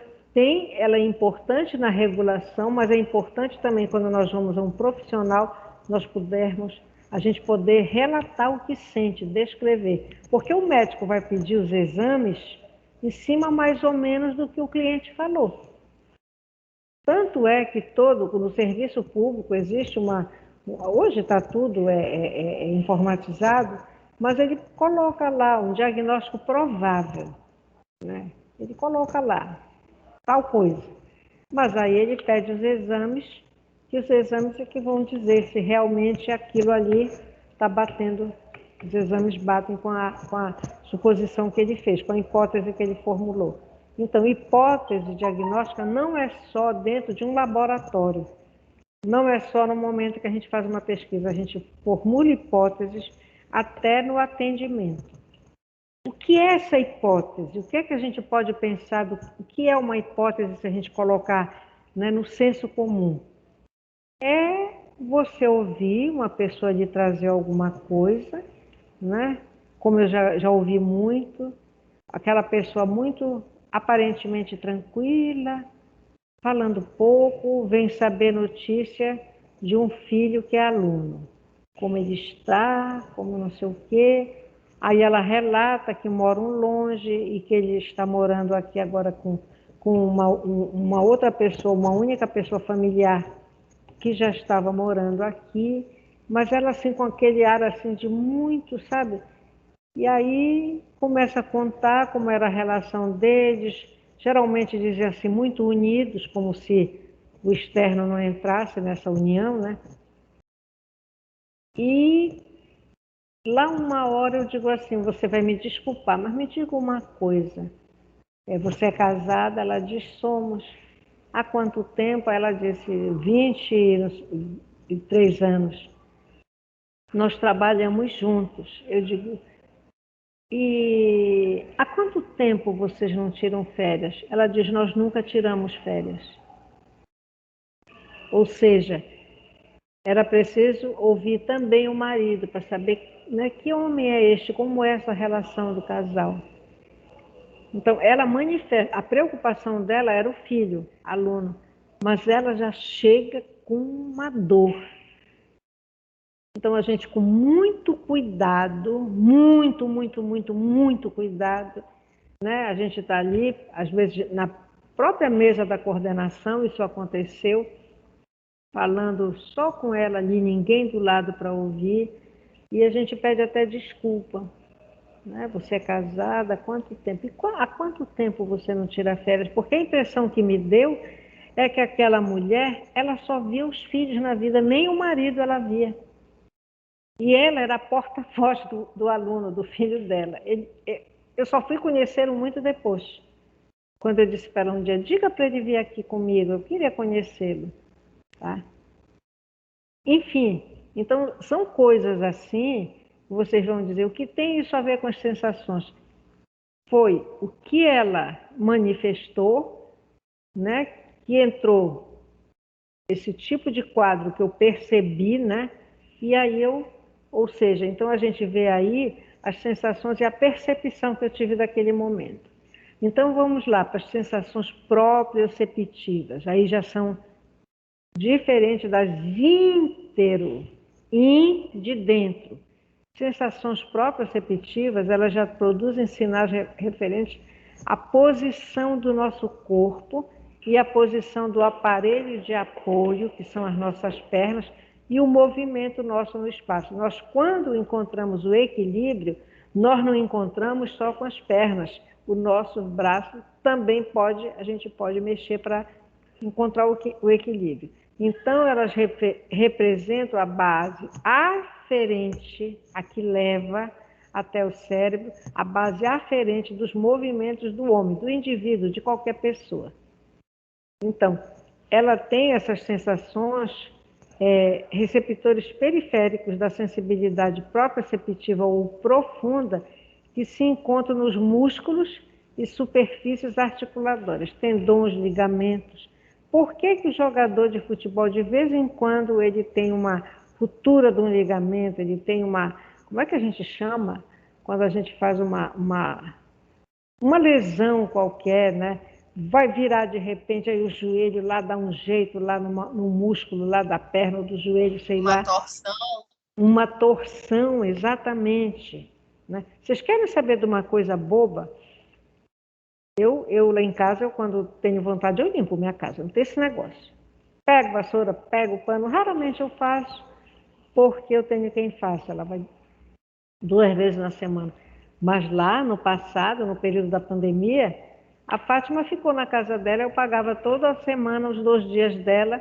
Speaker 1: ela é importante na regulação, mas é importante também quando nós vamos a um profissional, a gente poder relatar o que sente, descrever. Porque o médico vai pedir os exames em cima mais ou menos do que o cliente falou. Tanto é que no serviço público existe hoje está tudo informatizado, mas ele coloca lá um diagnóstico provável, né? Ele coloca lá tal coisa. Mas aí ele pede os exames, que os exames é que vão dizer se realmente aquilo ali está batendo, os exames batem com a suposição que ele fez, com a hipótese que ele formulou. Então, hipótese diagnóstica não é só dentro de um laboratório, não é só no momento que a gente faz uma pesquisa, a gente formula hipóteses até no atendimento. O que é essa hipótese? O que é que a gente pode pensar o que é uma hipótese se a gente colocar, né, no senso comum? É você ouvir uma pessoa lhe trazer alguma coisa, né? Como eu já ouvi muito, aquela pessoa muito aparentemente tranquila, falando pouco, vem saber notícia de um filho que é aluno, como ele está, como não sei o quê. Aí ela relata que moram longe e que ele está morando aqui agora com uma outra pessoa, uma única pessoa familiar que já estava morando aqui, mas ela assim com aquele ar assim de muito, sabe? E aí começa a contar como era a relação deles, geralmente dizia assim, muito unidos, como se o externo não entrasse nessa união, né? E lá uma hora eu digo assim, você vai me desculpar, mas me diga uma coisa. Você é casada? Ela diz, somos. Há quanto tempo? Ela disse, 23 anos. Nós trabalhamos juntos. Eu digo, e há quanto tempo vocês não tiram férias? Ela diz, nós nunca tiramos férias. Ou seja, era preciso ouvir também o marido para saber, né, que homem é este, como é essa relação do casal. Então, ela manifesta, a preocupação dela era o filho, aluno, mas ela já chega com uma dor. Então, a gente com muito cuidado, muito cuidado, né? A gente está ali, às vezes, na própria mesa da coordenação, isso aconteceu, falando só com ela ali, ninguém do lado para ouvir, e a gente pede até desculpa. Né? Você é casada há quanto tempo? E há quanto tempo você não tira férias? Porque a impressão que me deu é que aquela mulher, ela só via os filhos na vida, nem o marido ela via. E ela era a porta-voz do aluno, do filho dela. Eu só fui conhecê-lo muito depois. Quando eu disse para ela um dia, diga para ele vir aqui comigo, eu queria conhecê-lo. Tá? Enfim, então são coisas assim, vocês vão dizer, o que tem isso a ver com as sensações? Foi o que ela manifestou, né, que entrou esse tipo de quadro que eu percebi, né, e aí ou seja, então a gente vê aí as sensações e a percepção que eu tive daquele momento. Então vamos lá para as sensações proprioceptivas, aí já são diferentes das de dentro. Sensações proprioceptivas, elas já produzem sinais referentes à posição do nosso corpo e à posição do aparelho de apoio, que são as nossas pernas, e o movimento nosso no espaço. Nós, quando encontramos o equilíbrio, nós não encontramos só com as pernas. O nosso braço também a gente pode mexer para encontrar o equilíbrio. Então, elas representam a base aferente, a que leva até o cérebro, a base aferente dos movimentos do homem, do indivíduo, de qualquer pessoa. Então, ela tem essas sensações, receptores periféricos da sensibilidade proprioceptiva ou profunda, que se encontram nos músculos e superfícies articuladoras, tendões, ligamentos. Por que o jogador de futebol, de vez em quando, ele tem uma ruptura de um ligamento, ele tem como é que a gente chama? Quando a gente faz uma lesão qualquer, né? Vai virar de repente, aí o joelho lá dá um jeito, lá no músculo lá da perna ou do joelho, sei lá.
Speaker 4: Uma torção.
Speaker 1: Uma torção, exatamente. Né? Vocês querem saber de uma coisa boba? Eu lá em casa, quando tenho vontade, eu limpo minha casa, não tem esse negócio. Pego vassoura, pego pano, raramente eu faço, porque eu tenho quem faça. Ela vai 2 vezes na semana. Mas lá no passado, no período da pandemia, a Fátima ficou na casa dela, eu pagava toda semana os 2 dias dela,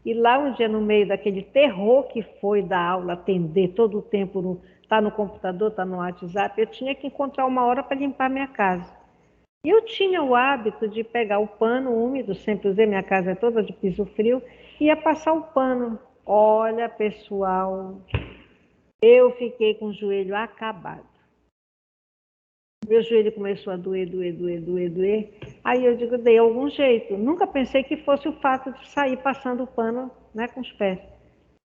Speaker 1: e lá um dia no meio daquele terror que foi da aula, atender todo o tempo, tá no computador, tá no WhatsApp, eu tinha que encontrar uma hora para limpar minha casa. E eu tinha o hábito de pegar o pano úmido, sempre usei, minha casa é toda de piso frio, e ia passar o pano. Olha, pessoal, eu fiquei com o joelho acabado. Meu joelho começou a doer, doer, doer, doer, doer. Aí eu digo, dei algum jeito. Nunca pensei que fosse o fato de sair passando o pano, né, com os pés.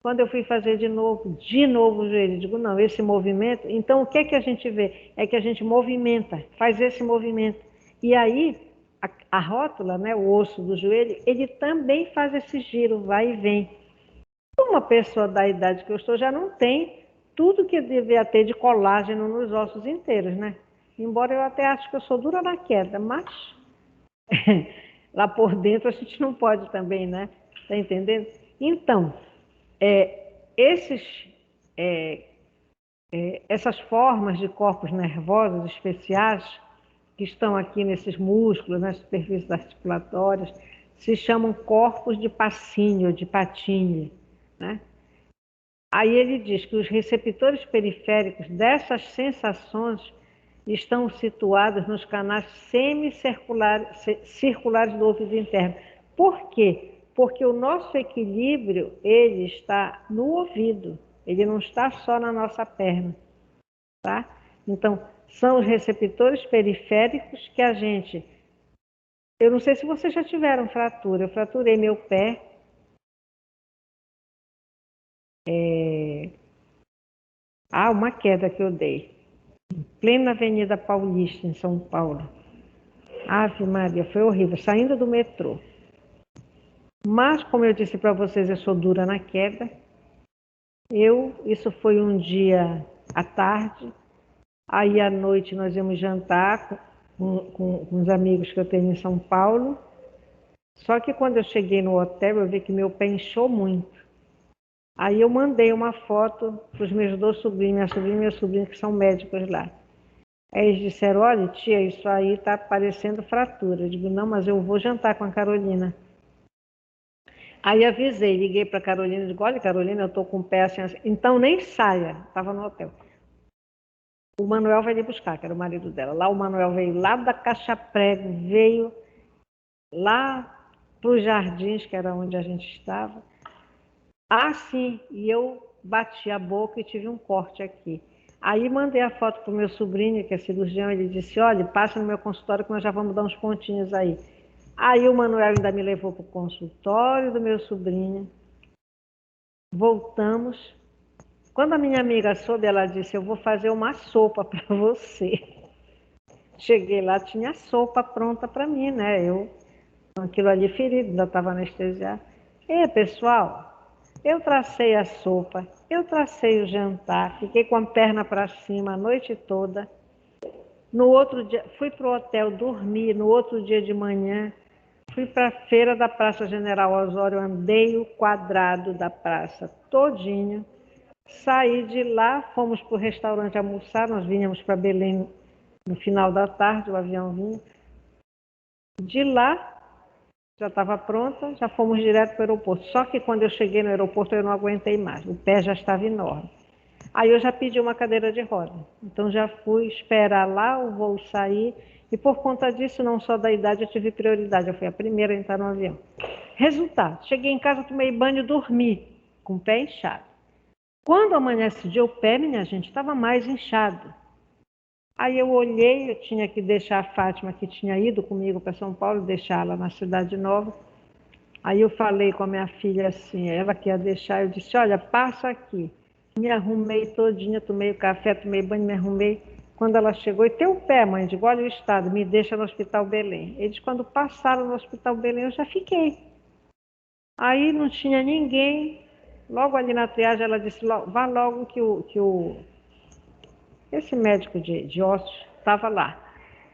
Speaker 1: Quando eu fui fazer de novo o joelho, eu digo, não, esse movimento... Então, o que é que a gente vê? É que a gente movimenta, faz esse movimento. E aí, a rótula, né, o osso do joelho, ele também faz esse giro, vai e vem. Uma pessoa da idade que eu estou já não tem tudo que devia ter de colágeno nos ossos inteiros, né? Embora eu até acho que eu sou dura na queda, mas lá por dentro a gente não pode também, né? Tá entendendo? Então, esses, essas formas de corpos nervosos especiais que estão aqui nesses músculos, nas superfícies articulatórias, se chamam corpos de Pacini, de Patini, né? Aí ele diz que os receptores periféricos dessas sensações estão situados nos canais semicirculares do ouvido interno. Por quê? Porque o nosso equilíbrio, ele está no ouvido, ele não está só na nossa perna, tá? Então, são os receptores periféricos que a gente... Eu não sei se vocês já tiveram fratura, eu fraturei meu pé, uma queda que eu dei, em plena Avenida Paulista, em São Paulo. Ave Maria, foi horrível, saindo do metrô. Mas, como eu disse para vocês, eu sou dura na queda. Isso foi um dia à tarde, aí à noite nós íamos jantar com uns amigos que eu tenho em São Paulo. Só que quando eu cheguei no hotel, eu vi que meu pé inchou muito. Aí eu mandei uma foto para os meus 2 sobrinhos, minha sobrinha e meu sobrinho, que são médicos lá. Aí eles disseram, olha, tia, isso aí está parecendo fratura. Eu digo, não, mas eu vou jantar com a Carolina. Aí avisei, liguei para a Carolina, digo, olha, Carolina, eu estou com o pé assim, assim. Então nem saia, estava no hotel. O Manuel vai lhe buscar, que era o marido dela. Lá o Manuel veio lá da Caixa Prego, veio lá para os Jardins, que era onde a gente estava. Sim, e eu bati a boca e tive um corte aqui. Aí mandei a foto para o meu sobrinho, que é cirurgião, ele disse, olha, passa no meu consultório que nós já vamos dar uns pontinhos aí. Aí o Manuel ainda me levou para o consultório do meu sobrinho. Voltamos. Quando a minha amiga soube, ela disse, eu vou fazer uma sopa para você. Cheguei lá, tinha sopa pronta para mim, né? Eu, com aquilo ali ferido, ainda estava anestesiada. Pessoal, eu tracei a sopa, eu tracei o jantar, fiquei com a perna para cima a noite toda. No outro dia, fui para o hotel dormir, no outro dia de manhã, fui para a feira da Praça General Osório, andei o quadrado da praça todinho, saí de lá, fomos para o restaurante almoçar, nós vinhamos para Belém no final da tarde, o avião vinha. De lá, já estava pronta, já fomos direto para o aeroporto. Só que quando eu cheguei no aeroporto eu não aguentei mais, o pé já estava enorme. Aí eu já pedi uma cadeira de roda, então já fui esperar lá o voo sair, e por conta disso, não só da idade, eu tive prioridade, eu fui a primeira a entrar no avião. Resultado, cheguei em casa, tomei banho e dormi, com o pé inchado. Quando amanhece o dia, o pé, minha gente, estava mais inchado. Aí eu olhei, eu tinha que deixar a Fátima, que tinha ido comigo para São Paulo, deixá-la na Cidade Nova. Aí eu falei com a minha filha assim, ela que ia deixar, eu disse, olha, passa aqui. Me arrumei todinha, tomei o café, tomei banho, me arrumei. Quando ela chegou, e teu pé, mãe, digo, olha o estado, me deixa no Hospital Belém. Eles, quando passaram no Hospital Belém, eu já fiquei. Aí não tinha ninguém. Logo ali na triagem, ela disse, vá logo esse médico de ossos estava lá.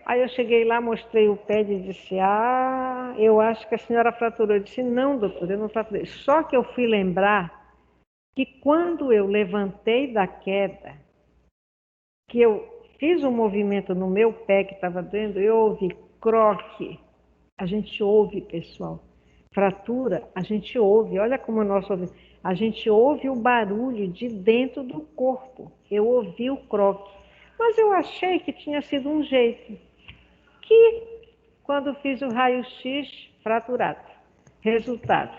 Speaker 1: Aí eu cheguei lá, mostrei o pé e disse, eu acho que a senhora fraturou. Eu disse, não, doutora, eu não fraturei. Só que eu fui lembrar que quando eu levantei da queda, que eu fiz um movimento no meu pé que estava doendo, eu ouvi croque. A gente ouve, pessoal. Fratura, a gente ouve. Olha como nós ouvimos. A gente ouve o barulho de dentro do corpo. Eu ouvi o croque. Mas eu achei que tinha sido um jeito. Que, quando fiz o raio-x, fraturado. Resultado,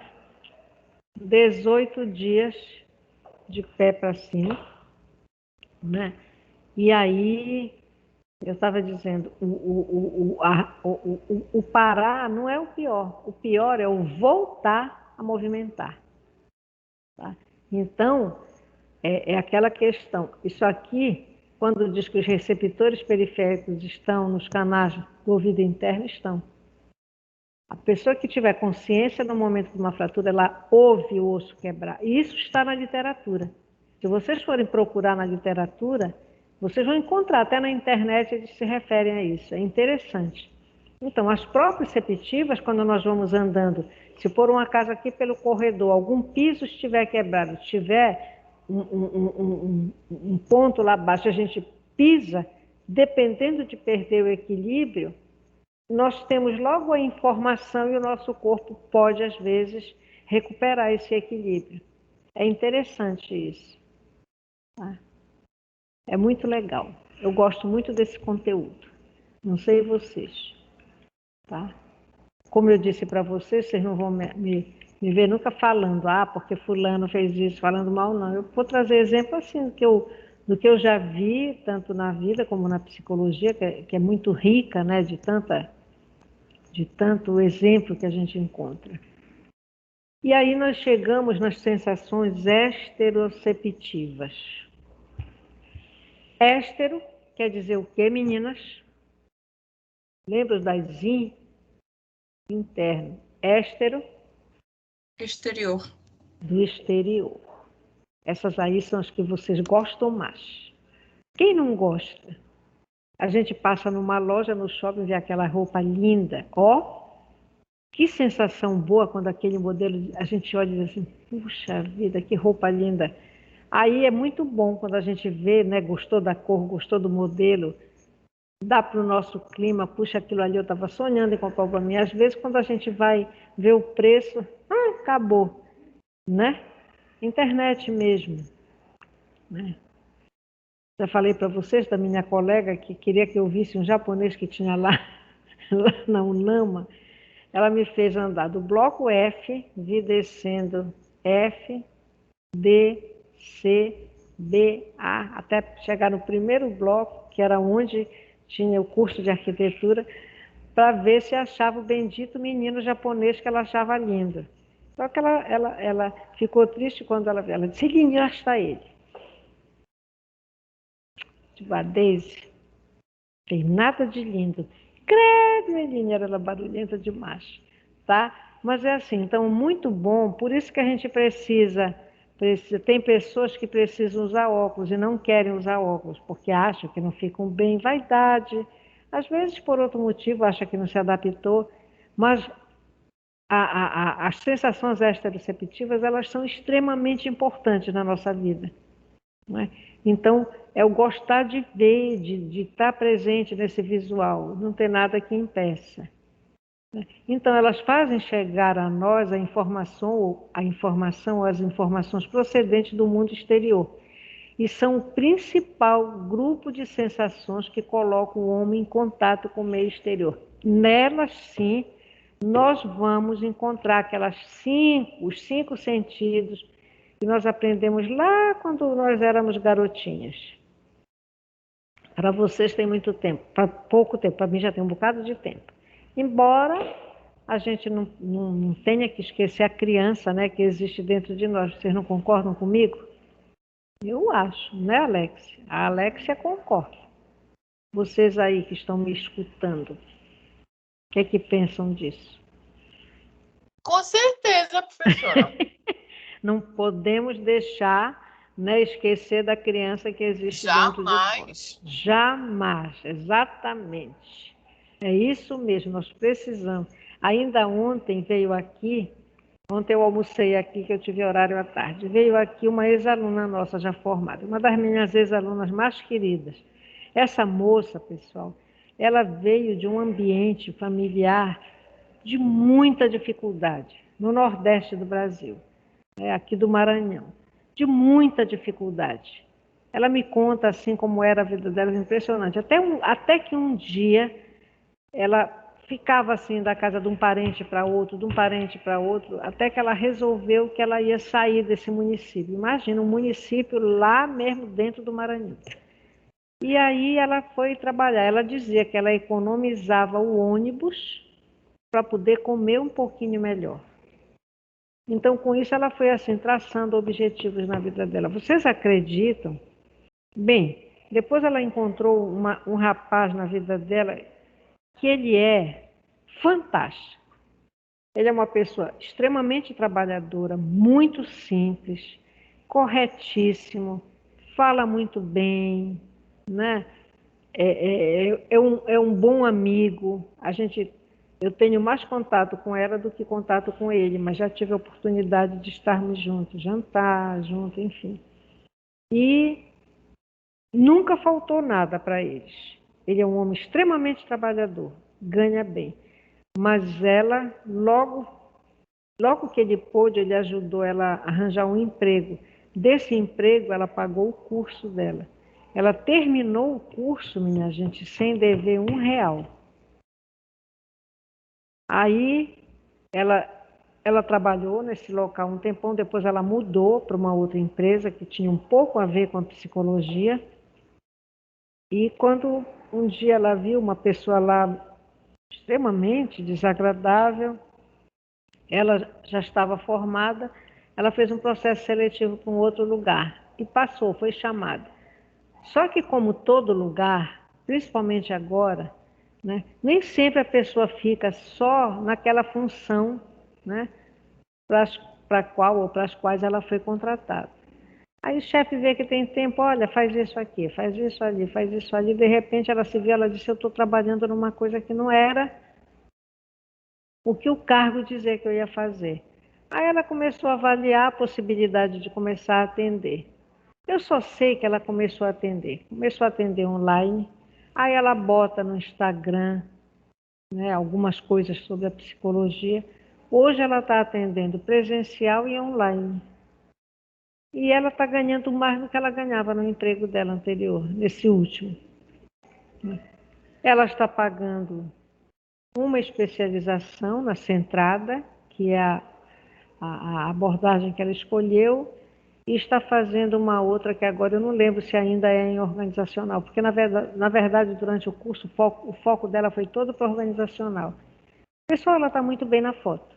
Speaker 1: 18 dias de pé para cima, né? E aí, eu estava dizendo, o parar não é o pior é o voltar a movimentar. Tá? Então, é aquela questão, isso aqui, quando diz que os receptores periféricos estão nos canais do ouvido interno, estão. A pessoa que tiver consciência no momento de uma fratura, ela ouve o osso quebrar. E isso está na literatura. Se vocês forem procurar na literatura, vocês vão encontrar, até na internet eles se referem a isso. É interessante. Então, as proprioceptivas, quando nós vamos andando, se por um acaso aqui pelo corredor, algum piso estiver quebrado, tiver um ponto lá abaixo, a gente pisa, dependendo de perder o equilíbrio, nós temos logo a informação e o nosso corpo pode, às vezes, recuperar esse equilíbrio. É interessante isso. Tá? É muito legal. Eu gosto muito desse conteúdo. Não sei vocês. Tá? Como eu disse para vocês, vocês não vão me ver nunca falando, porque fulano fez isso, falando mal, não. Eu vou trazer exemplo assim do que eu já vi, tanto na vida como na psicologia, que é muito rica, né, de tanto exemplo que a gente encontra. E aí nós chegamos nas sensações esteroceptivas. Éstero quer dizer o quê, meninas? Lembra das interno? Éstero?
Speaker 2: Exterior.
Speaker 1: Do exterior. Essas aí são as que vocês gostam mais. Quem não gosta? A gente passa numa loja, no shopping, vê aquela roupa linda. Que sensação boa quando aquele modelo, a gente olha e diz assim, puxa vida, que roupa linda. Aí é muito bom quando a gente vê, né, gostou da cor, gostou do modelo, dá para o nosso clima, puxa, aquilo ali eu estava sonhando em comprar para mim. Às vezes quando a gente vai ver o preço, acabou, né? Internet mesmo, né? Já falei para vocês da minha colega que queria que eu visse um japonês que tinha lá na Unama. Ela me fez andar do bloco F, vi descendo F, D, C, B, A, até chegar no primeiro bloco, que era onde tinha o curso de arquitetura, para ver se achava o bendito menino japonês que ela achava lindo. Só que ela ficou triste quando ela disse, Guinho, lá está ele. Tipo, a Daisy, tem nada de lindo. Credo, menina, era barulhenta demais, tá? Mas é assim, então, muito bom, por isso que a gente precisa, tem pessoas que precisam usar óculos e não querem usar óculos, porque acham que não ficam bem, vaidade, às vezes por outro motivo, acha que não se adaptou, mas as sensações esteroceptivas, elas são extremamente importantes na nossa vida, não é? Então, é o gostar de ver, de estar presente nesse visual, não tem nada que impeça. Então, elas fazem chegar a nós as informações procedentes do mundo exterior. E são o principal grupo de sensações que colocam o homem em contato com o meio exterior. Nelas, sim, nós vamos encontrar os 5 sentidos que nós aprendemos lá quando nós éramos garotinhas. Para vocês tem muito tempo, para pouco tempo, para mim já tem um bocado de tempo. Embora a gente não tenha que esquecer a criança, né, que existe dentro de nós. Vocês não concordam comigo? Eu acho, né, Alexia? A Alexia concorda. Vocês aí que estão me escutando, o que é que pensam disso?
Speaker 4: Com certeza, professora.
Speaker 1: Não podemos deixar, né, esquecer da criança que existe dentro de nós. Jamais, exatamente. É isso mesmo, nós precisamos. Ainda ontem veio aqui, ontem eu almocei aqui, que eu tive horário à tarde, veio aqui uma ex-aluna nossa já formada, uma das minhas ex-alunas mais queridas. Essa moça, pessoal, ela veio de um ambiente familiar de muita dificuldade, no Nordeste do Brasil, aqui do Maranhão, de muita dificuldade. Ela me conta assim como era a vida dela, impressionante. Até que um dia ela ficava assim da casa de um parente para outro, de um parente para outro, até que ela resolveu que ela ia sair desse município. Imagina, um município lá mesmo dentro do Maranhão. E aí ela foi trabalhar. Ela dizia que ela economizava o ônibus para poder comer um pouquinho melhor. Então, com isso, ela foi assim, traçando objetivos na vida dela. Vocês acreditam? Bem, depois ela encontrou um rapaz na vida dela que ele é fantástico. Ele é uma pessoa extremamente trabalhadora, muito simples, corretíssimo, fala muito bem, né? É um bom amigo. Eu tenho mais contato com ela do que contato com ele, mas já tive a oportunidade de estarmos juntos, jantar junto, enfim. E nunca faltou nada para eles. Ele é um homem extremamente trabalhador, ganha bem. Mas ela, logo que ele pôde, ele ajudou ela a arranjar um emprego. Desse emprego, ela pagou o curso dela. Ela terminou o curso, minha gente, sem dever R$ 1. Aí, ela trabalhou nesse local um tempão, depois ela mudou para uma outra empresa que tinha um pouco a ver com a psicologia. E quando um dia ela viu uma pessoa lá extremamente desagradável, ela já estava formada, ela fez um processo seletivo para um outro lugar e passou, foi chamada. Só que como todo lugar, principalmente agora, né, nem sempre a pessoa fica só naquela função, né, para qual ou para as quais ela foi contratada. Aí o chefe vê que tem tempo, olha, faz isso aqui, faz isso ali, de repente ela se vê, ela disse, eu estou trabalhando numa coisa que não era o que o cargo dizia que eu ia fazer. Aí ela começou a avaliar a possibilidade de começar a atender. Eu só sei que ela começou a atender online, aí ela bota no Instagram, né, algumas coisas sobre a psicologia. Hoje ela está atendendo presencial e online. E ela está ganhando mais do que ela ganhava no emprego dela anterior, nesse último. Ela está pagando uma especialização na Centrada, que é a abordagem que ela escolheu, e está fazendo uma outra que agora eu não lembro se ainda é em organizacional, porque na verdade durante o curso o foco dela foi todo para organizacional. Pessoal, ela está muito bem na foto.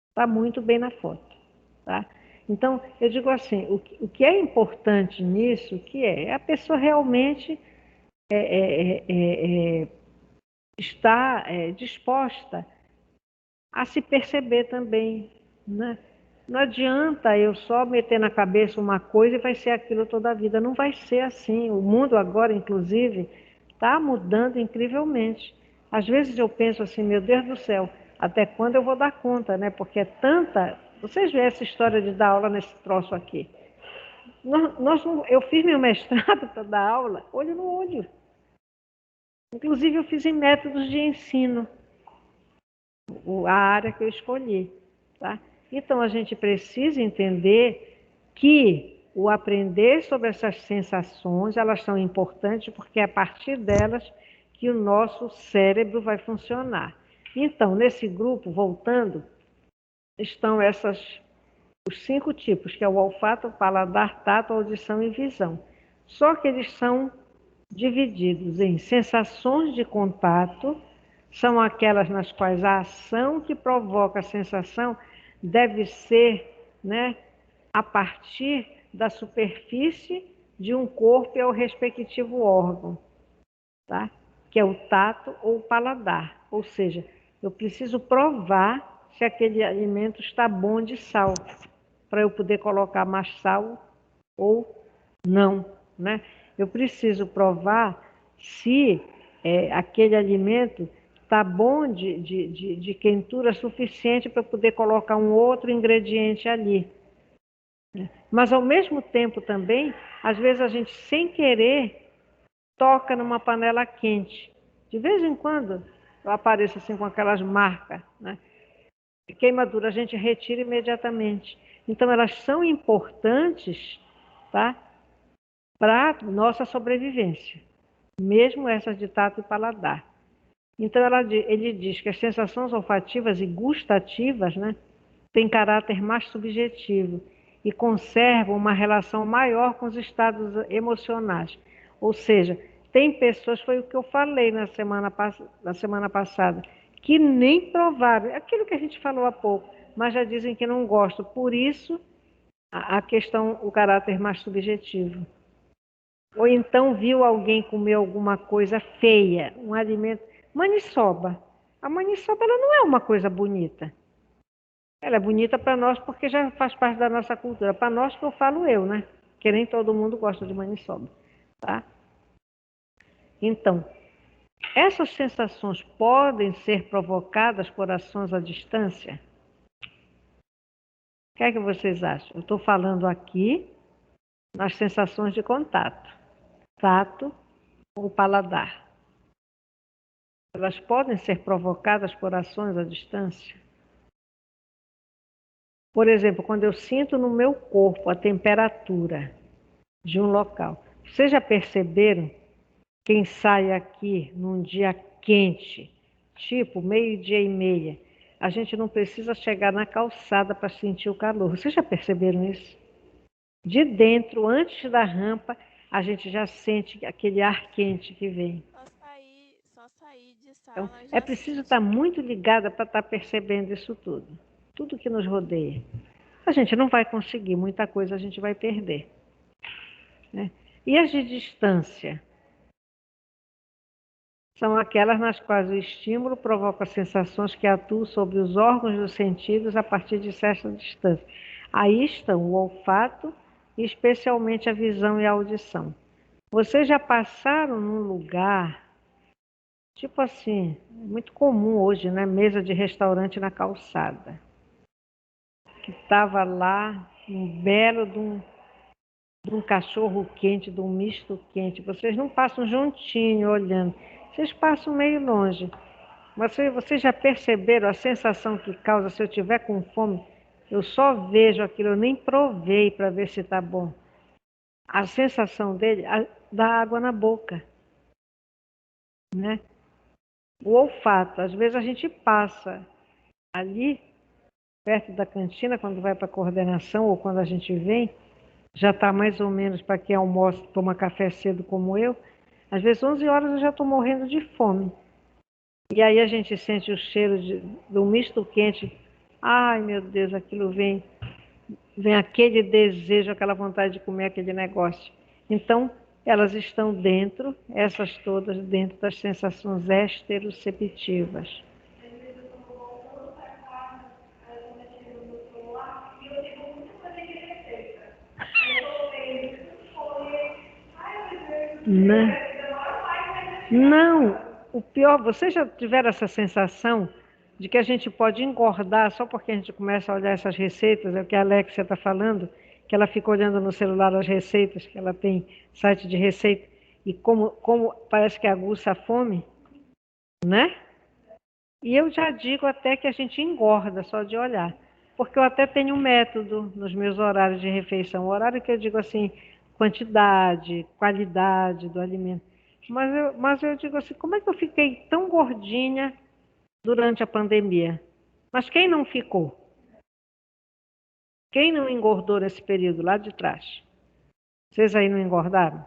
Speaker 1: Está muito bem na foto, tá? Então, eu digo assim, o que é importante nisso, é a pessoa realmente estar disposta a se perceber também, né? Não adianta eu só meter na cabeça uma coisa e vai ser aquilo toda a vida. Não vai ser assim. O mundo agora, inclusive, está mudando incrivelmente. Às vezes eu penso assim, meu Deus do céu, até quando eu vou dar conta, né? Porque é tanta... Vocês veem essa história de dar aula nesse troço aqui. Eu fiz meu mestrado para dar aula, olho no olho. Inclusive eu fiz em métodos de ensino, a área que eu escolhi, tá? Então a gente precisa entender que o aprender sobre essas sensações, elas são importantes porque é a partir delas que o nosso cérebro vai funcionar. Então, nesse grupo, voltando, estão os 5 tipos, que é o olfato, o paladar, tato, audição e visão. Só que eles são divididos em sensações de contato, são aquelas nas quais a ação que provoca a sensação deve ser, né, a partir da superfície de um corpo e ao respectivo órgão, tá? Que é o tato ou o paladar. Ou seja, eu preciso provar se aquele alimento está bom de sal, para eu poder colocar mais sal ou não, né? Eu preciso provar se aquele alimento está bom de quentura suficiente para poder colocar um outro ingrediente ali. Mas, ao mesmo tempo também, às vezes a gente, sem querer, toca numa panela quente. De vez em quando, eu apareço assim com aquelas marcas, né? Queimadura, a gente retira imediatamente. Então, elas são importantes, tá? Para a nossa sobrevivência, mesmo essas de tato e paladar. Então, ele diz que as sensações olfativas e gustativas, né, têm caráter mais subjetivo e conservam uma relação maior com os estados emocionais. Ou seja, tem pessoas, foi o que eu falei na semana passada, que nem provaram, aquilo que a gente falou há pouco, mas já dizem que não gostam. Por isso, a questão, o caráter mais subjetivo. Ou então viu alguém comer alguma coisa feia, um alimento. Maniçoba. A maniçoba ela não é uma coisa bonita. Ela é bonita para nós porque já faz parte da nossa cultura. Para nós que eu falo eu, né? Que nem todo mundo gosta de maniçoba. Tá? Então, essas sensações podem ser provocadas por ações à distância? O que é que vocês acham? Eu estou falando aqui nas sensações de contato. Tato ou paladar. Elas podem ser provocadas por ações à distância? Por exemplo, quando eu sinto no meu corpo a temperatura de um local. Vocês já perceberam? Quem sai aqui num dia quente, tipo 12:30, a gente não precisa chegar na calçada para sentir o calor. Vocês já perceberam isso? De dentro, antes da rampa, a gente já sente aquele ar quente que vem.
Speaker 2: Só sair de
Speaker 1: Então,
Speaker 2: sala
Speaker 1: é
Speaker 2: já
Speaker 1: preciso
Speaker 2: sente.
Speaker 1: estar muito ligada para estar percebendo isso tudo. Tudo que nos rodeia. A gente não vai conseguir, muita coisa a gente vai perder. Né? E as de distância? São aquelas nas quais o estímulo provoca sensações que atuam sobre os órgãos dos sentidos a partir de certa distância. Aí estão o olfato e especialmente a visão e a audição. Vocês já passaram num lugar, tipo assim, muito comum hoje, né? Mesa de restaurante na calçada. Que estava lá um belo de um cachorro quente, de um misto quente. Vocês não passam juntinho olhando, vocês passam meio longe. Mas vocês já perceberam a sensação que causa se eu tiver com fome? Eu só vejo aquilo, eu nem provei para ver se está bom. A sensação dele dá água na boca, né? O olfato, às vezes a gente passa ali perto da cantina quando vai para a coordenação ou quando a gente vem, já está mais ou menos para quem almoça, toma café cedo como eu. Às vezes 11 horas eu já estou morrendo de fome. E aí a gente sente o cheiro do misto quente. Ai, meu Deus, aquilo vem aquele desejo, aquela vontade de comer aquele negócio. Então, elas estão dentro, essas todas, dentro das sensações esteroceptivas. Não, o pior, vocês já tiveram essa sensação de que a gente pode engordar só porque a gente começa a olhar essas receitas, é o que a Alexia está falando, que ela fica olhando no celular as receitas, que ela tem site de receita, e como parece que aguça a fome, né? E eu já digo até que a gente engorda só de olhar, porque eu até tenho um método nos meus horários de refeição, horário que eu digo assim, quantidade, qualidade do alimento. Mas eu digo assim, como é que eu fiquei tão gordinha durante a pandemia? Mas quem não ficou? Quem não engordou nesse período lá de trás? Vocês aí não engordaram?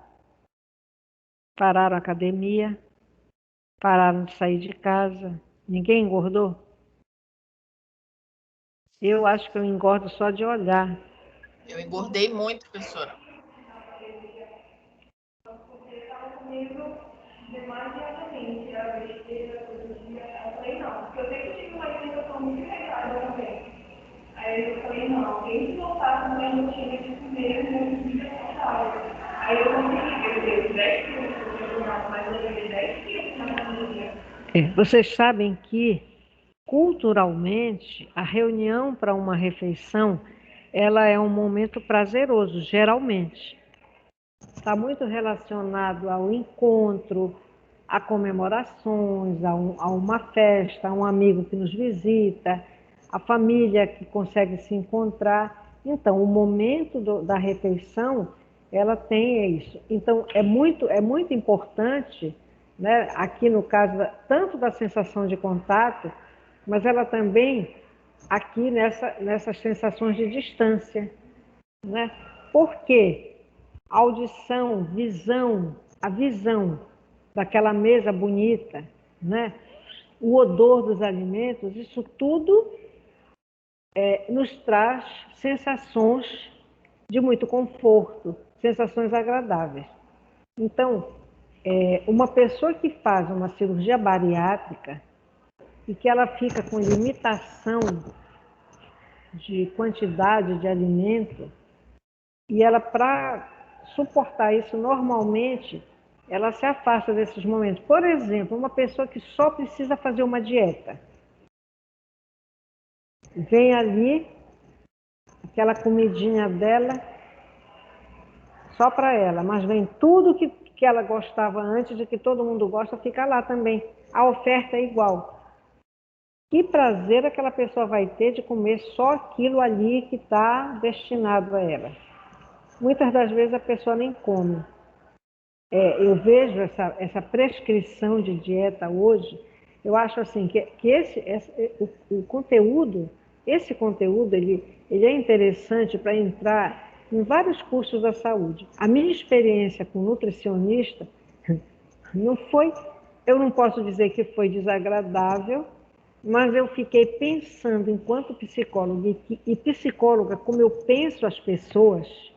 Speaker 1: Pararam a academia, pararam de sair de casa, ninguém engordou? Eu acho que eu engordo só de olhar.
Speaker 4: Eu engordei muito, professora.
Speaker 3: Demasiadamente, a besteira todo dia. Eu falei, não, porque eu sempre tive uma alimentação muito regrada também. Aí eu falei, não, tem que voltar com a minha rotina de comer muito saudável. Aí eu consegui perder os 10 quilos que eu Mas eu ganhei 10 quilos na pandemia.
Speaker 1: Vocês sabem que, culturalmente, a reunião para uma refeição, ela é um momento prazeroso, geralmente. Está muito relacionado ao encontro, a comemorações, a uma festa, a um amigo que nos visita, a família que consegue se encontrar. Então, o momento da refeição, ela tem isso. Então, é muito importante, né, aqui no caso, tanto da sensação de contato, mas ela também aqui nessas sensações de distância, né? Por quê? Audição, visão, a visão daquela mesa bonita, né? O odor dos alimentos, isso tudo nos traz sensações de muito conforto, sensações agradáveis. Então, uma pessoa que faz uma cirurgia bariátrica e que ela fica com limitação de quantidade de alimento, e ela, para suportar isso normalmente, ela se afasta desses momentos. Por exemplo, uma pessoa que só precisa fazer uma dieta. Vem ali, aquela comidinha dela, só para ela, mas vem tudo que ela gostava antes, de que todo mundo gosta, fica lá também. A oferta é igual. Que prazer aquela pessoa vai ter de comer só aquilo ali que está destinado a ela. Muitas das vezes a pessoa nem come. Eu vejo essa prescrição de dieta hoje, eu acho assim que o conteúdo, esse conteúdo, ele é interessante para entrar em vários cursos da saúde. A minha experiência com nutricionista não foi, eu não posso dizer que foi desagradável, mas eu fiquei pensando enquanto psicóloga e psicóloga, como eu penso as pessoas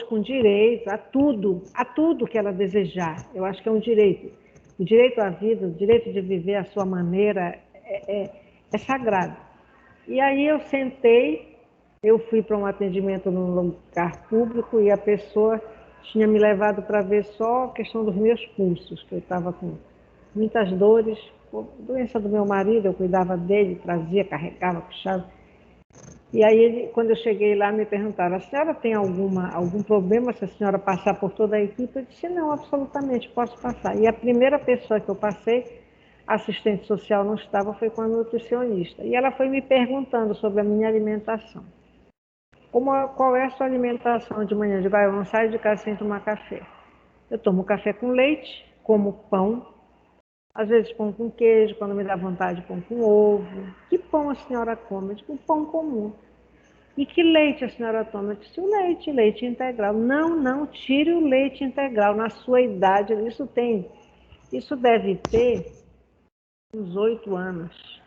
Speaker 1: com direito a tudo que ela desejar. Eu acho que é um direito. O direito à vida, o direito de viver à sua maneira é sagrado. E aí eu sentei, eu fui para um atendimento num lugar público e a pessoa tinha me levado para ver só a questão dos meus pulsos, que eu estava com muitas dores, doença do meu marido, eu cuidava dele, trazia, carregava, puxava. E aí, quando eu cheguei lá, me perguntaram, a senhora tem algum problema se a senhora passar por toda a equipe? Eu disse, não, absolutamente, posso passar. E a primeira pessoa que eu passei, a assistente social não estava, foi com a nutricionista. E ela foi me perguntando sobre a minha alimentação. Qual é a sua alimentação de manhã? Eu digo, eu não saio de casa sem tomar café. Eu tomo café com leite, como pão, às vezes pão com queijo, quando me dá vontade, pão com ovo. Que pão a senhora come? Eu digo, pão comum. E que leite a senhora toma? Eu disse, o leite integral. Não, tire o leite integral. Na sua idade, isso deve ter uns 8 anos.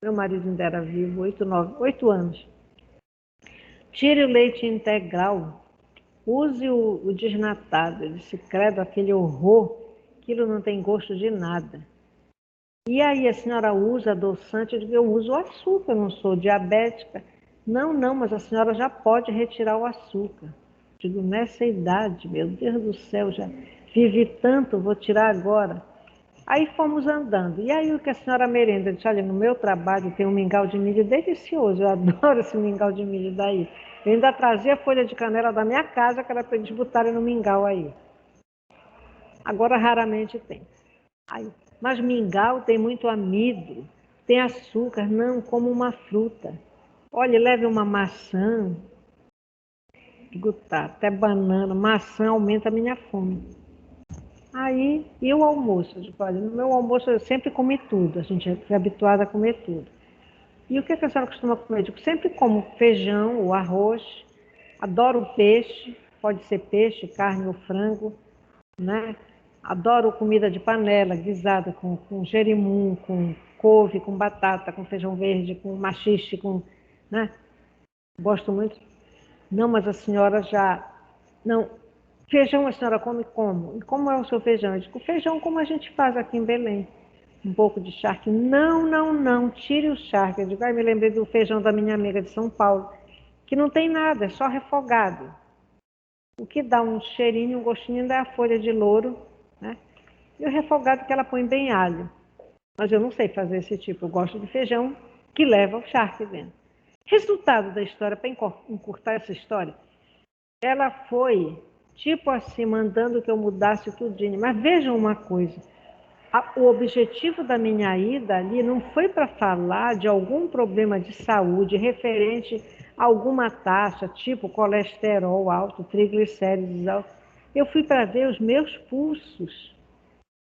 Speaker 1: Meu marido ainda era vivo, 8 anos. Tire o leite integral. Use o desnatado. Eu disse, credo, aquele horror, aquilo não tem gosto de nada. E aí a senhora usa adoçante? Eu digo, eu uso açúcar, não sou diabética. Não, mas a senhora já pode retirar o açúcar. Eu digo, nessa idade, meu Deus do céu, já vivi tanto, vou tirar agora. Aí fomos andando. E aí o que a senhora merenda? Eu disse, olha, no meu trabalho tem um mingau de milho delicioso, eu adoro esse mingau de milho daí. Eu ainda trazia folha de canela da minha casa, que era para eles botarem no mingau aí. Agora raramente tem. Aí, mas mingau tem muito amido, tem açúcar, não, como uma fruta. Olha, leve uma maçã, digo, tá, até banana, maçã aumenta a minha fome. Aí, e o almoço? Eu digo, olha, no meu almoço eu sempre comi tudo, a gente foi habituada a comer tudo. E o que a senhora costuma comer? Eu digo, sempre como feijão, o arroz, adoro peixe, pode ser peixe, carne ou frango, né? Adoro comida de panela, guisada, com jerimum, com couve, com batata, com feijão verde, com maxixe, né? Gosto muito. Não, mas a senhora já... Não, feijão a senhora come como? E como é o seu feijão? Eu digo, feijão como a gente faz aqui em Belém. Um pouco de charque. Não, tire o charque. Eu digo, me lembrei do feijão da minha amiga de São Paulo, que não tem nada, é só refogado. O que dá um cheirinho, um gostinho ainda é a folha de louro, né? E o refogado que ela põe bem alho. Mas eu não sei fazer esse tipo. Eu gosto de feijão que leva o charque dentro. Resultado da história, para encurtar essa história, ela foi, tipo assim, mandando que eu mudasse tudinho. Mas vejam uma coisa. O objetivo da minha ida ali não foi para falar de algum problema de saúde referente a alguma taxa, tipo colesterol alto, triglicérides alto. Eu fui para ver os meus pulsos,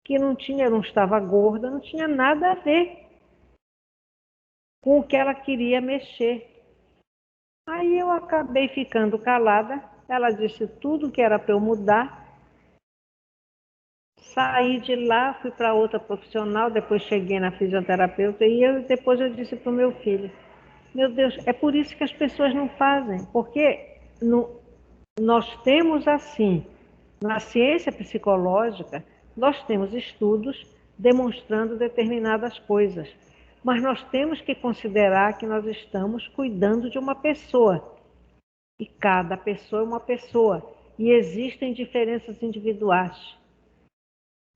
Speaker 1: que eu não estava gorda, não tinha nada a ver com o que ela queria mexer. Aí eu acabei ficando calada, ela disse tudo que era para eu mudar. Saí de lá, fui para outra profissional, depois cheguei na fisioterapeuta e depois eu disse para o meu filho, meu Deus, é por isso que as pessoas não fazem, porque nós temos assim, na ciência psicológica, nós temos estudos demonstrando determinadas coisas, mas nós temos que considerar que nós estamos cuidando de uma pessoa, e cada pessoa é uma pessoa, e existem diferenças individuais.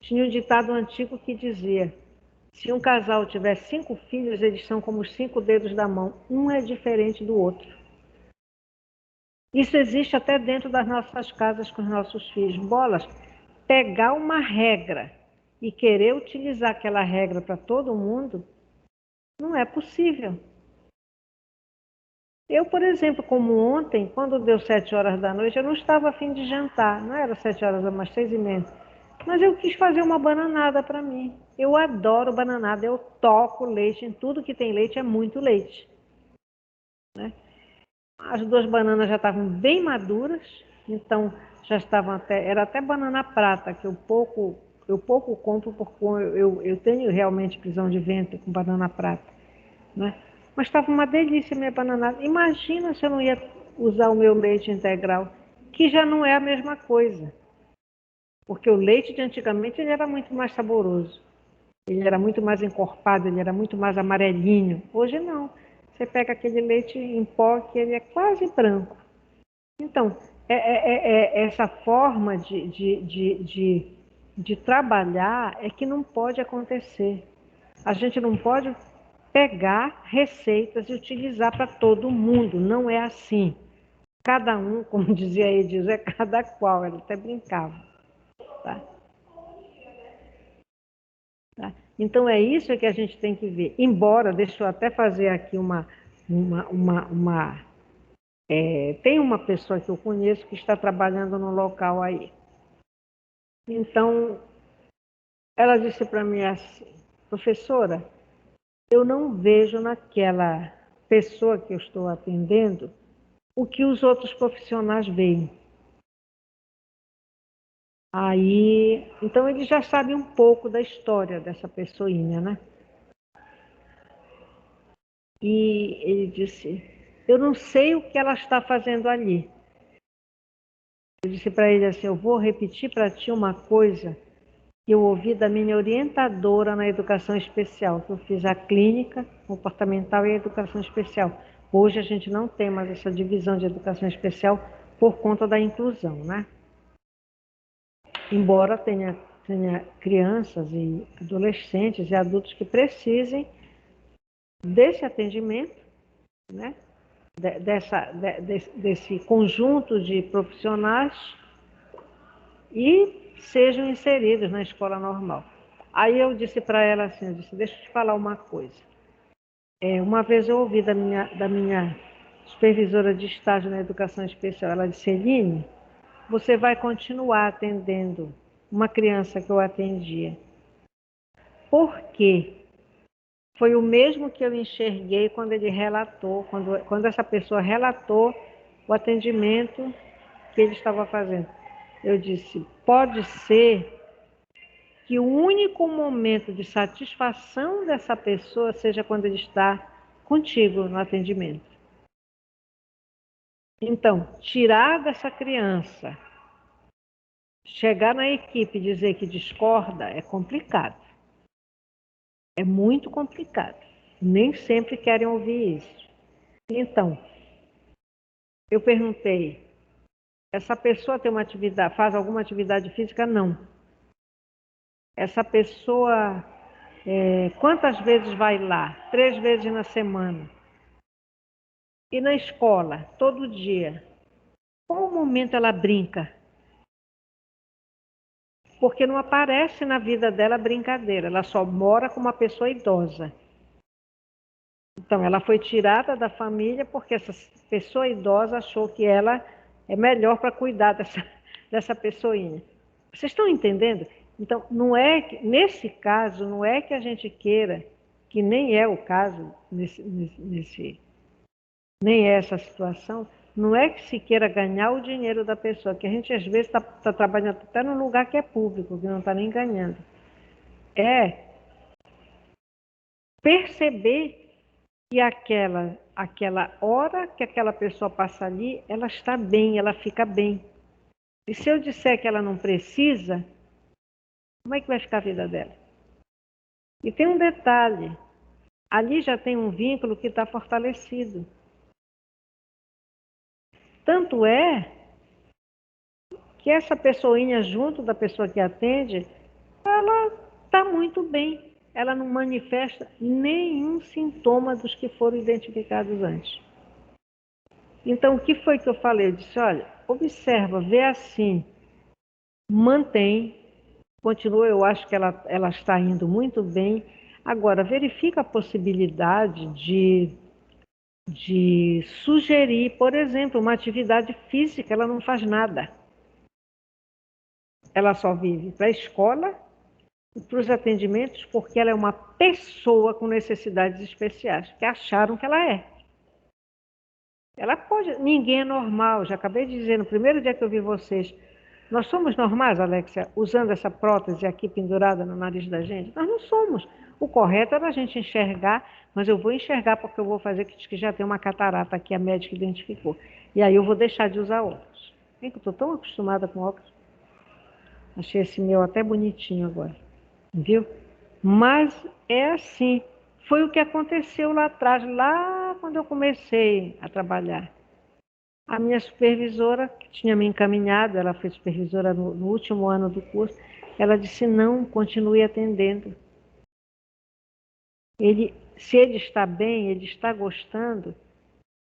Speaker 1: Tinha um ditado antigo que dizia, se um casal tiver 5 filhos, eles são como os 5 dedos da mão. Um é diferente do outro. Isso existe até dentro das nossas casas com os nossos filhos. Bolas, pegar uma regra e querer utilizar aquela regra para todo mundo, não é possível. Eu, por exemplo, como ontem, quando deu 7 horas da noite, eu não estava a fim de jantar. Não era 7 horas, era umas 6h30. Mas eu quis fazer uma bananada para mim. Eu adoro bananada, eu toco leite, em tudo que tem leite é muito leite. Né? As 2 bananas já estavam bem maduras, então já estavam era até banana prata, que eu pouco compro porque eu tenho realmente prisão de ventre com banana prata. Né? Mas estava uma delícia minha bananada. Imagina se eu não ia usar o meu leite integral, que já não é a mesma coisa. Porque o leite de antigamente ele era muito mais saboroso. Ele era muito mais encorpado, ele era muito mais amarelinho. Hoje não. Você pega aquele leite em pó que ele é quase branco. Então, essa forma de trabalhar é que não pode acontecer. A gente não pode pegar receitas e utilizar para todo mundo. Não é assim. Cada um, como dizia Edilson, é cada qual. Ela até brincava. Tá? Tá? Então é isso que a gente tem que ver. Embora, deixa eu até fazer aqui tem uma pessoa que eu conheço que está trabalhando no local aí. Então, ela disse para mim assim, professora, eu não vejo naquela pessoa que eu estou atendendo o que os outros profissionais veem. Aí, então ele já sabe um pouco da história dessa pessoinha, né? E ele disse, eu não sei o que ela está fazendo ali. Eu disse para ele assim, eu vou repetir para ti uma coisa que eu ouvi da minha orientadora na educação especial, que eu fiz a clínica comportamental e a educação especial. Hoje a gente não tem mais essa divisão de educação especial por conta da inclusão, né? Embora tenha crianças e adolescentes e adultos que precisem desse atendimento, né? Desse conjunto de profissionais e sejam inseridos na escola normal. Aí eu disse para ela assim, eu disse, deixa eu te falar uma coisa. Uma vez eu ouvi da minha supervisora de estágio na educação especial, ela disse, Eline, você vai continuar atendendo uma criança que eu atendia. Por quê? Foi o mesmo que eu enxerguei quando ele relatou, quando essa pessoa relatou o atendimento que ele estava fazendo. Eu disse, pode ser que o único momento de satisfação dessa pessoa seja quando ele está contigo no atendimento. Então, tirar dessa criança, chegar na equipe e dizer que discorda é complicado. É muito complicado. Nem sempre querem ouvir isso. Então, eu perguntei, Essa pessoa tem uma atividade, faz alguma atividade física? Não. Essa pessoa, quantas vezes vai lá? 3 vezes na semana. E na escola, todo dia. Qual momento ela brinca? Porque não aparece na vida dela brincadeira, ela só mora com uma pessoa idosa. Então, ela foi tirada da família porque essa pessoa idosa achou que ela é melhor para cuidar dessa pessoinha. Vocês estão entendendo? Então, não é que, nesse caso, não é que a gente queira, que nem é o caso, nem é essa situação, não é que se queira ganhar o dinheiro da pessoa, que a gente às vezes está trabalhando até num lugar que é público, que não está nem ganhando. É perceber que aquela hora que aquela pessoa passa ali, ela está bem, ela fica bem. E se eu disser que ela não precisa, como é que vai ficar a vida dela? E tem um detalhe, ali já tem um vínculo que está fortalecido. Tanto é que essa pessoinha junto da pessoa que atende, ela está muito bem. Ela não manifesta nenhum sintoma dos que foram identificados antes. Então, o que foi que eu falei? Eu disse, olha, observa, vê assim, mantém, continua, eu acho que ela está indo muito bem. Agora, verifica a possibilidade de sugerir, por exemplo, uma atividade física, ela não faz nada. Ela só vive para a escola e para os atendimentos porque ela é uma pessoa com necessidades especiais, que acharam que ela é. Ela pode, ninguém é normal, já acabei de dizer no primeiro dia que eu vi vocês, nós somos normais, Alexia, usando essa prótese aqui pendurada no nariz da gente? Nós não somos. O correto era a gente enxergar, mas eu vou enxergar porque eu vou fazer que já tem uma catarata aqui, a médica identificou. E aí eu vou deixar de usar óculos. Vem que eu estou tão acostumada com óculos. Achei esse meu até bonitinho agora, viu? Mas é assim, foi o que aconteceu lá atrás, lá quando eu comecei a trabalhar. A minha supervisora, que tinha me encaminhado, ela foi supervisora no último ano do curso, ela disse, não, continue atendendo. Se ele está bem, ele está gostando,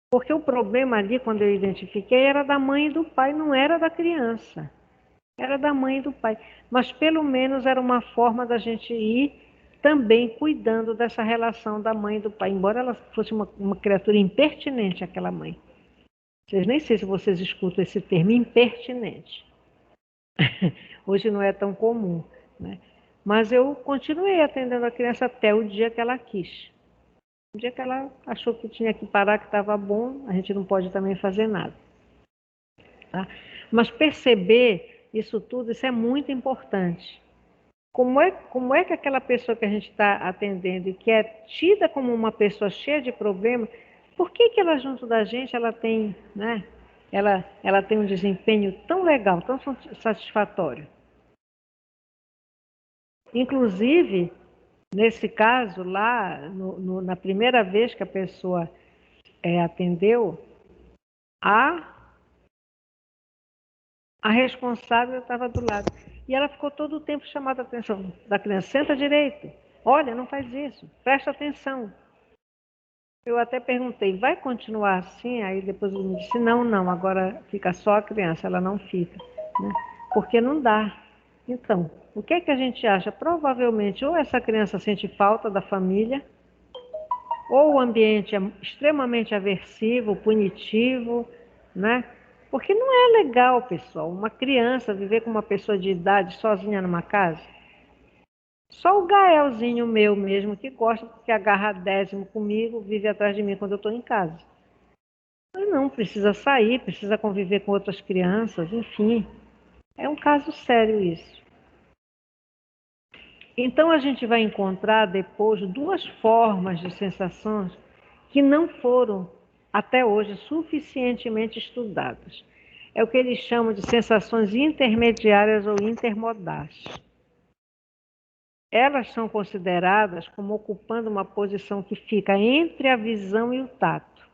Speaker 1: porque o problema ali, quando eu identifiquei, era da mãe e do pai, não era da criança. Era da mãe e do pai. Mas pelo menos era uma forma da gente ir também cuidando dessa relação da mãe e do pai, embora ela fosse uma criatura impertinente, aquela mãe. Vocês nem sei se vocês escutam esse termo, impertinente. Hoje não é tão comum, né? Mas eu continuei atendendo a criança até o dia que ela quis. O dia que ela achou que tinha que parar, que estava bom, a gente não pode também fazer nada. Tá? Mas perceber isso tudo, isso é muito importante. Como é que aquela pessoa que a gente está atendendo e que é tida como uma pessoa cheia de problemas, por que ela junto da gente ela tem, né? Ela tem um desempenho tão legal, tão satisfatório? Inclusive, nesse caso lá, na primeira vez que a pessoa atendeu, a responsável estava do lado. E ela ficou todo o tempo chamando a atenção da criança. Senta direito. Olha, não faz isso. Presta atenção. Eu até perguntei, vai continuar assim? Aí depois ele me disse, não, agora fica só a criança, ela não fica. Né? Porque não dá. Então, o que é que a gente acha? Provavelmente, ou essa criança sente falta da família, ou o ambiente é extremamente aversivo, punitivo, né? Porque não é legal, pessoal, uma criança viver com uma pessoa de idade sozinha numa casa. Só o Gaelzinho meu mesmo que gosta, porque agarra 10º comigo, vive atrás de mim quando eu estou em casa. Mas não, precisa sair, precisa conviver com outras crianças, enfim. É um caso sério isso. Então a gente vai encontrar depois 2 formas de sensações que não foram até hoje suficientemente estudadas. É o que eles chamam de sensações intermediárias ou intermodais. Elas são consideradas como ocupando uma posição que fica entre a visão e o tato.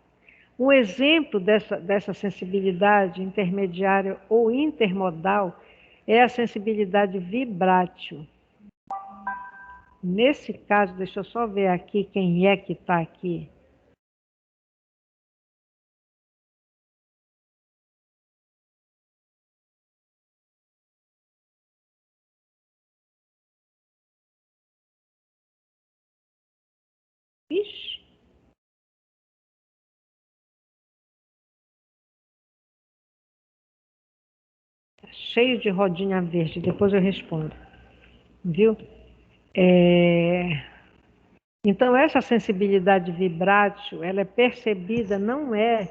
Speaker 1: Um exemplo dessa sensibilidade intermediária ou intermodal é a sensibilidade vibrátil. Nesse caso, deixa eu só ver aqui quem é que está aqui. Ixi. Cheio de rodinha verde, depois eu respondo. Viu? Então, essa sensibilidade vibrátil, ela é percebida, não é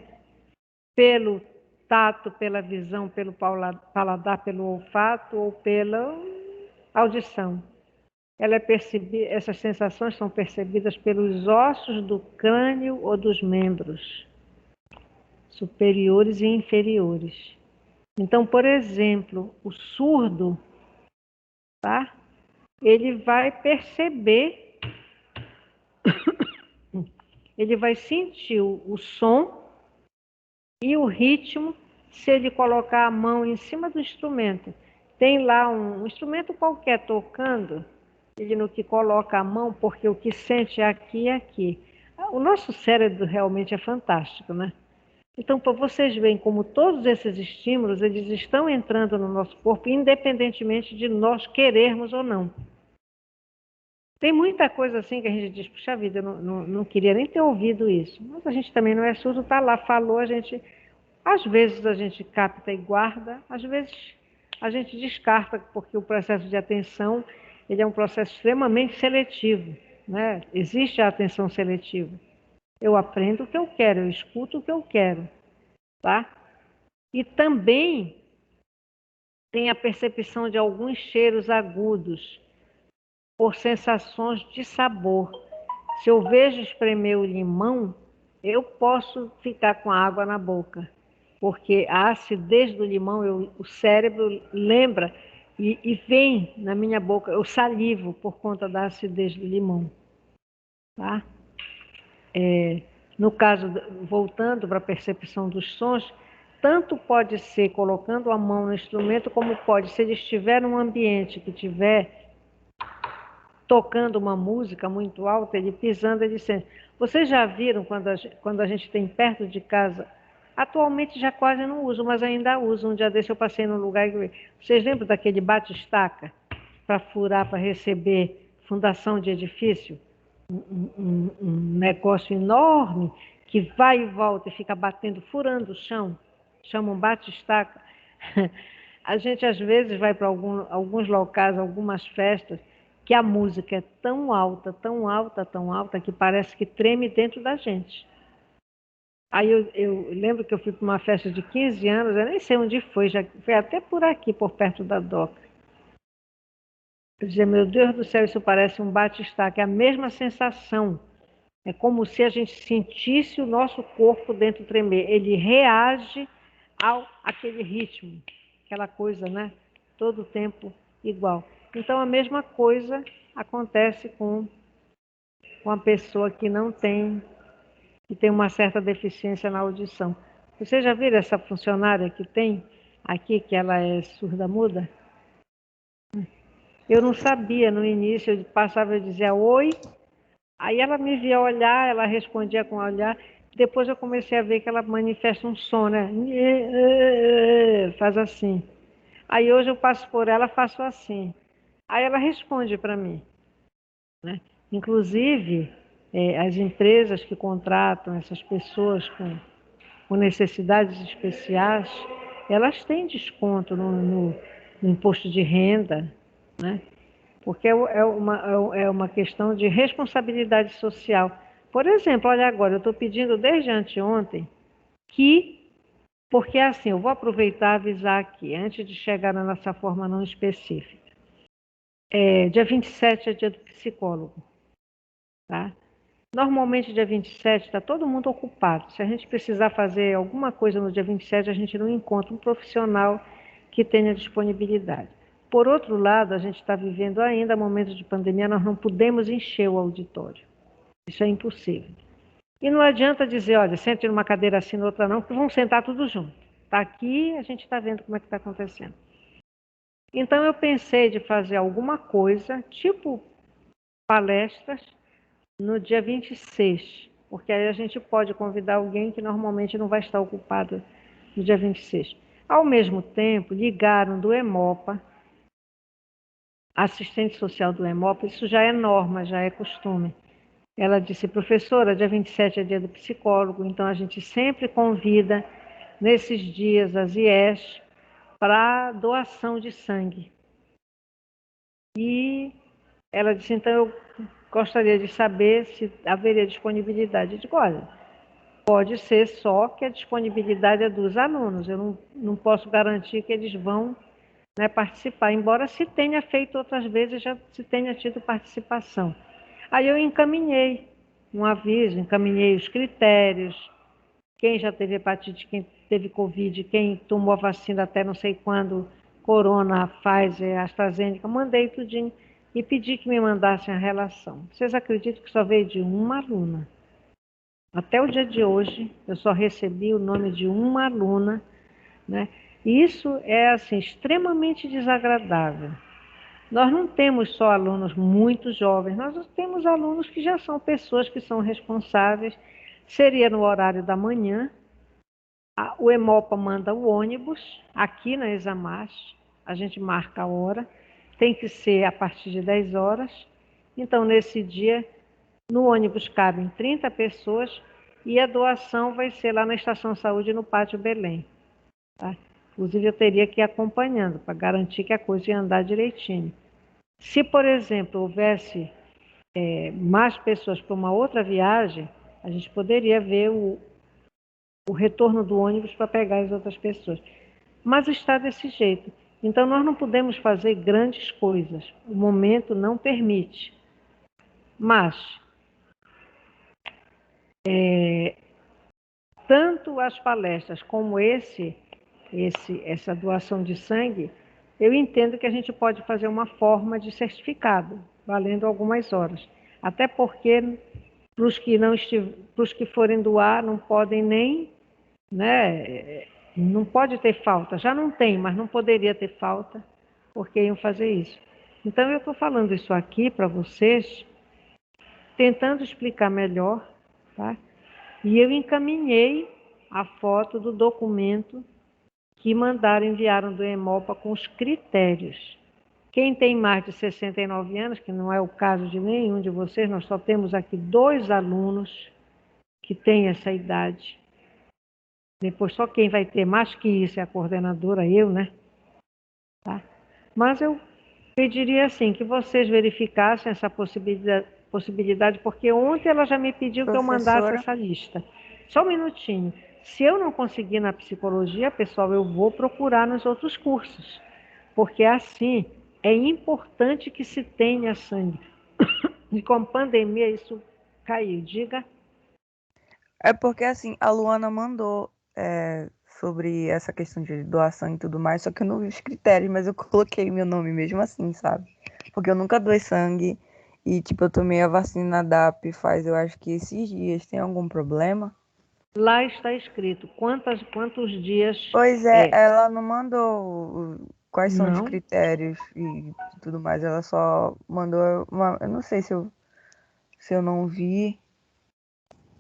Speaker 1: pelo tato, pela visão, pelo paladar, pelo olfato ou pela audição. Essas sensações são percebidas pelos ossos do crânio ou dos membros superiores e inferiores. Então, por exemplo, o surdo, tá? Ele vai perceber, ele vai sentir o som e o ritmo se ele colocar a mão em cima do instrumento. Tem lá um instrumento qualquer tocando, ele no que coloca a mão, porque o que sente é aqui e aqui. O nosso cérebro realmente é fantástico, né? Então, para vocês verem como todos esses estímulos, eles estão entrando no nosso corpo, independentemente de nós querermos ou não. Tem muita coisa assim que a gente diz, puxa vida, eu não queria nem ter ouvido isso. Mas a gente também não é surdo, está lá, falou, às vezes a gente capta e guarda, às vezes a gente descarta, porque o processo de atenção, ele é um processo extremamente seletivo, né? Existe a atenção seletiva. Eu aprendo o que eu quero, eu escuto o que eu quero, tá? E também tem a percepção de alguns cheiros agudos, por sensações de sabor. Se eu vejo espremer o limão, eu posso ficar com a água na boca, porque a acidez do limão, o cérebro lembra e vem na minha boca, eu salivo por conta da acidez do limão. Tá? No caso, voltando para a percepção dos sons, tanto pode ser colocando a mão no instrumento, como pode, se ele estiver num ambiente que tiver tocando uma música muito alta, ele pisando, ele sente. Vocês já viram quando a gente tem perto de casa, atualmente já quase não uso, mas ainda uso. Um dia desse eu passei num lugar que... Vocês lembram daquele bate-estaca para furar, para receber fundação de edifício? Um negócio enorme que vai e volta e fica batendo, furando o chão, chamam bate-estaca. A gente às vezes vai para alguns locais, algumas festas, que a música é tão alta, tão alta, tão alta, que parece que treme dentro da gente. Aí eu lembro que eu fui para uma festa de 15 anos, eu nem sei onde foi, já foi até por aqui, por perto da Doca. Eu dizia, meu Deus do céu, isso parece um bate-estaca, é a mesma sensação. É como se a gente sentisse o nosso corpo dentro tremer. Ele reage àquele ritmo, aquela coisa, né? Todo o tempo igual. Então, a mesma coisa acontece com a pessoa que tem uma certa deficiência na audição. Você já viu essa funcionária que tem aqui, que ela é surda-muda? Eu não sabia no início, eu passava e dizia oi, aí ela me via olhar, ela respondia com olhar, depois eu comecei a ver que ela manifesta um som, né? Faz assim. Aí hoje eu passo por ela, faço assim. Aí ela responde para mim, né? Inclusive, as empresas que contratam essas pessoas com necessidades especiais, elas têm desconto no imposto de renda, né? Porque é uma questão de responsabilidade social. Por exemplo, olha agora, eu estou pedindo desde anteontem porque assim, eu vou aproveitar e avisar aqui, antes de chegar na nossa forma não específica. Dia 27 é dia do psicólogo, tá? Normalmente, dia 27 está todo mundo ocupado. Se a gente precisar fazer alguma coisa no dia 27, a gente não encontra um profissional que tenha disponibilidade. Por outro lado, a gente está vivendo ainda momentos de pandemia, nós não podemos encher o auditório. Isso é impossível. E não adianta dizer, olha, sente numa cadeira assim, na outra não, porque vão sentar tudo junto. Está aqui, a gente está vendo como é que está acontecendo. Então eu pensei de fazer alguma coisa, tipo palestras, no dia 26, porque aí a gente pode convidar alguém que normalmente não vai estar ocupado no dia 26. Ao mesmo tempo, ligaram do Hemopa, assistente social do Hemopa, isso já é norma, já é costume. Ela disse, professora, dia 27 é dia do psicólogo, então a gente sempre convida nesses dias as IES para doação de sangue. E ela disse, então eu gostaria de saber se haveria disponibilidade. Eu digo, olha, pode ser só que a disponibilidade é dos alunos, eu não posso garantir que eles vão, né, participar, embora se tenha feito outras vezes, já se tenha tido participação. Aí eu encaminhei um aviso, encaminhei os critérios, quem já teve hepatite, quem teve Covid, quem tomou a vacina até não sei quando, Corona, Pfizer, AstraZeneca, mandei tudinho e pedi que me mandassem a relação. Vocês acreditam que só veio de uma aluna? Até o dia de hoje, eu só recebi o nome de uma aluna, né? E isso é, assim, extremamente desagradável. Nós não temos só alunos muito jovens, nós temos alunos que já são pessoas que são responsáveis. Seria no horário da manhã, o Hemopa manda o ônibus aqui na Examas, a gente marca a hora, tem que ser a partir de 10 horas. Então, nesse dia, no ônibus cabem 30 pessoas e a doação vai ser lá na Estação Saúde, no Pátio Belém. Tá? Inclusive, eu teria que ir acompanhando para garantir que a coisa ia andar direitinho. Se, por exemplo, houvesse mais pessoas para uma outra viagem, a gente poderia ver o retorno do ônibus para pegar as outras pessoas. Mas está desse jeito. Então, nós não podemos fazer grandes coisas. O momento não permite. Mas, tanto as palestras como essa doação de sangue, eu entendo que a gente pode fazer uma forma de certificado, valendo algumas horas. Até porque, para os que forem doar, não podem nem, né, não pode ter falta. Já não tem, mas não poderia ter falta, porque iam fazer isso. Então, eu estou falando isso aqui para vocês, tentando explicar melhor, tá? E eu encaminhei a foto do documento que enviaram do Hemopa com os critérios. Quem tem mais de 69 anos, que não é o caso de nenhum de vocês, nós só temos aqui 2 alunos que têm essa idade. Depois só quem vai ter mais que isso é a coordenadora, eu, né? Tá? Mas eu pediria assim, que vocês verificassem essa possibilidade, porque ontem ela já me pediu que eu mandasse essa lista. Só um minutinho. Se eu não conseguir na psicologia, pessoal, eu vou procurar nos outros cursos. Porque assim, é importante que se tenha sangue. E com pandemia isso caiu. Diga.
Speaker 5: É porque, assim, a Luana mandou sobre essa questão de doação e tudo mais, só que eu não vi os critérios, mas eu coloquei meu nome mesmo assim, sabe? Porque eu nunca doei sangue e, tipo, eu tomei a vacina da DAP faz, eu acho que esses dias. Tem algum problema?
Speaker 1: Lá está escrito quantos dias...
Speaker 5: Pois é, ela não mandou quais são os
Speaker 1: Não.
Speaker 5: critérios e tudo mais, ela só mandou eu não sei se eu não vi,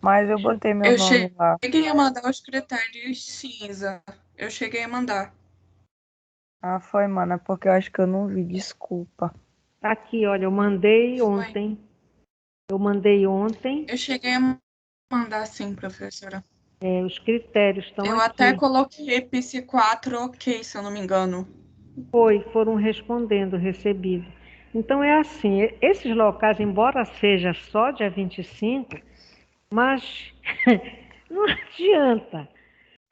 Speaker 5: mas eu botei meu nome lá.
Speaker 2: Eu cheguei a mandar os critérios cinza. Eu cheguei a mandar.
Speaker 5: Ah, foi, mana, porque eu acho que eu não vi, desculpa.
Speaker 1: Tá aqui, olha, eu mandei ontem.
Speaker 2: Eu cheguei a mandar sim, professora.
Speaker 1: Os critérios estão aqui.
Speaker 2: Eu até coloquei PC4 ok, se eu não me engano.
Speaker 1: Foram respondendo, recebido. Então é assim, esses locais, embora seja só dia 25, mas não adianta.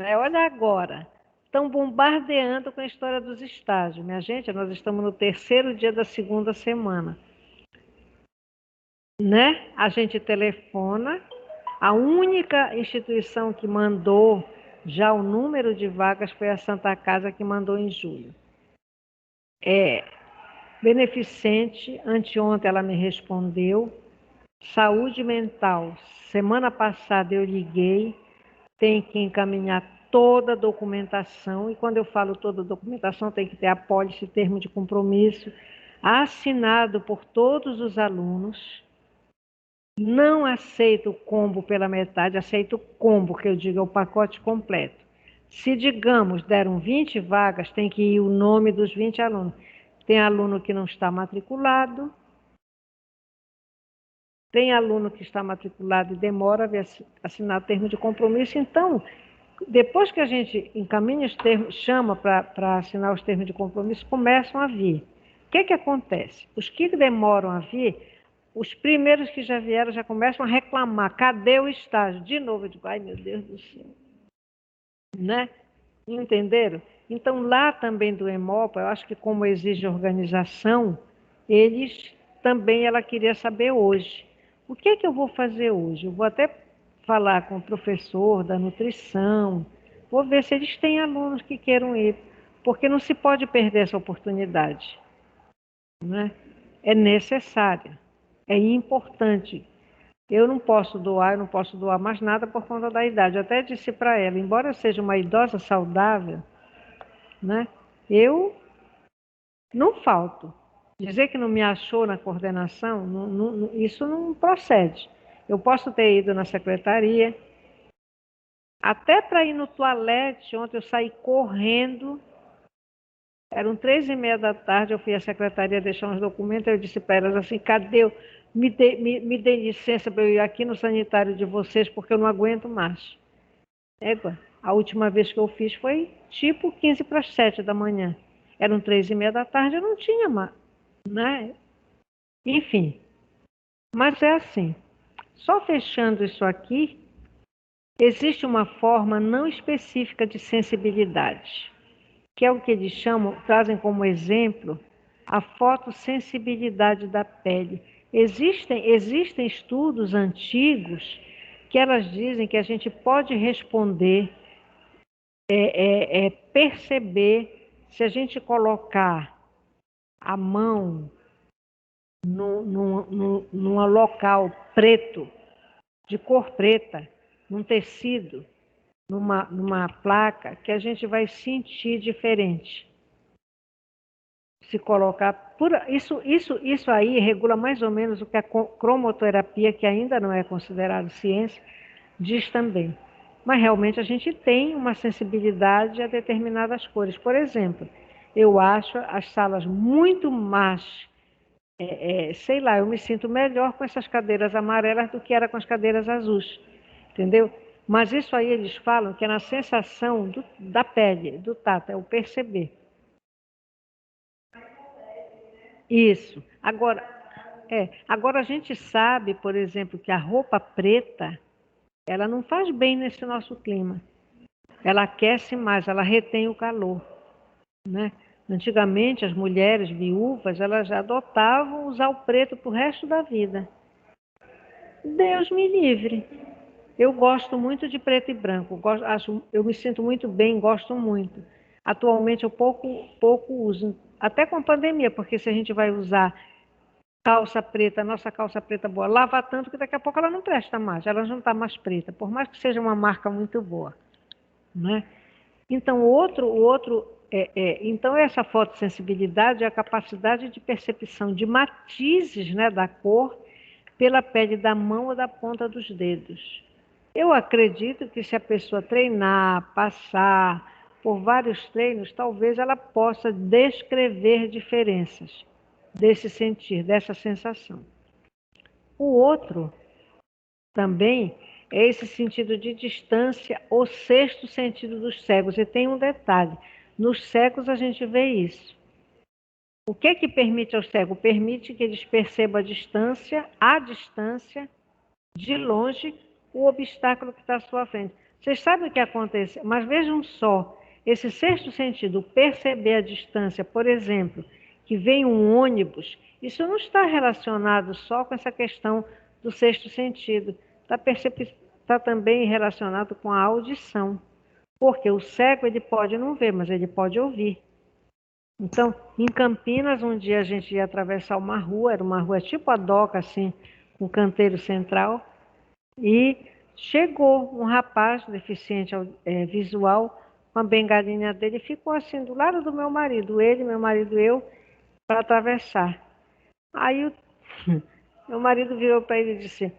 Speaker 1: Né? Olha agora, estão bombardeando com a história dos estágios. Minha gente, nós estamos no 3º dia da 2ª semana. Né? A gente telefona, a única instituição que mandou já o número de vagas foi a Santa Casa, que mandou em julho. Beneficente, anteontem ela me respondeu, saúde mental. Semana passada eu liguei, tem que encaminhar toda a documentação, e quando eu falo toda a documentação, tem que ter apólice, termo de compromisso, assinado por todos os alunos. Não aceito o combo pela metade, aceito o combo, que eu digo é o pacote completo. Se, digamos, deram 20 vagas, tem que ir o nome dos 20 alunos. Tem aluno que não está matriculado, tem aluno que está matriculado e demora a assinar termo de compromisso. Então, depois que a gente encaminha os termos, chama para assinar os termos de compromisso, começam a vir. O que acontece? Os que demoram a vir, os primeiros que já vieram já começam a reclamar. Cadê o estágio? De novo, eu digo, ai meu Deus do céu. Né? Entenderam? Então, lá também do EMOPA, eu acho que como exige organização, eles também, ela queria saber hoje. O que eu vou fazer hoje? Eu vou até falar com o professor da nutrição, vou ver se eles têm alunos que queiram ir, porque não se pode perder essa oportunidade. Né? É necessária, é importante. Eu não posso doar mais nada por conta da idade. Eu até disse para ela, embora eu seja uma idosa saudável, né, eu não falto. Dizer que não me achou na coordenação, isso não procede. Eu posso ter ido na secretaria, até para ir no toalete, ontem eu saí correndo, eram 3h30 da tarde, eu fui à secretaria deixar uns documentos, eu disse para elas assim, cadê eu? Me dê licença para eu ir aqui no sanitário de vocês, porque eu não aguento mais. A última vez que eu fiz foi tipo 15 para as 7 da manhã. Eram 3h30 da tarde, eu não tinha mais. Né? Enfim, mas é assim. Só fechando isso aqui, existe uma forma não específica de sensibilidade, que é o que eles trazem como exemplo a fotossensibilidade da pele. Existem estudos antigos que elas dizem que a gente pode responder, perceber, se a gente colocar a mão num local preto, de cor preta, num tecido, numa placa, que a gente vai sentir diferente. Se colocar isso aí regula mais ou menos o que a cromoterapia, que ainda não é considerada ciência, diz também. Mas realmente a gente tem uma sensibilidade a determinadas cores. Por exemplo, eu acho as salas muito mais, sei lá, eu me sinto melhor com essas cadeiras amarelas do que era com as cadeiras azuis, entendeu? Mas isso aí eles falam que é na sensação da pele, do tato, é o perceber. Isso. Agora a gente sabe, por exemplo, que a roupa preta, ela não faz bem nesse nosso clima. Ela aquece mais, ela retém o calor. Né? Antigamente, as mulheres viúvas, elas já adotavam usar o preto para o resto da vida. Deus me livre. Eu gosto muito de preto e branco. Eu me sinto muito bem, gosto muito. Atualmente eu pouco uso, até com a pandemia, porque se a gente vai usar calça preta, nossa calça preta boa, lava tanto que daqui a pouco ela não presta mais, ela não está mais preta, por mais que seja uma marca muito boa. Né? Então, então essa fotossensibilidade é a capacidade de percepção de matizes, né, da cor pela pele da mão ou da ponta dos dedos. Eu acredito que se a pessoa treinar, passar por vários treinos, talvez ela possa descrever diferenças desse sentir, dessa sensação. O outro também é esse sentido de distância, o sexto sentido dos cegos. E tem um detalhe, nos cegos a gente vê isso. O que permite ao cego? Permite que eles percebam a distância, de longe, o obstáculo que está à sua frente. Vocês sabem o que acontece? Mas vejam só, esse sexto sentido, perceber a distância, por exemplo, que vem um ônibus, isso não está relacionado só com essa questão do sexto sentido, está também relacionado com a audição, porque o cego ele pode não ver, mas ele pode ouvir. Então, em Campinas, um dia a gente ia atravessar uma rua, era uma rua tipo a Doca, assim, com canteiro central, e chegou um rapaz deficiente visual com a bengalinha dele e ficou assim do lado do meu marido, ele, meu marido e eu, para atravessar. Aí meu marido virou para ele e disse: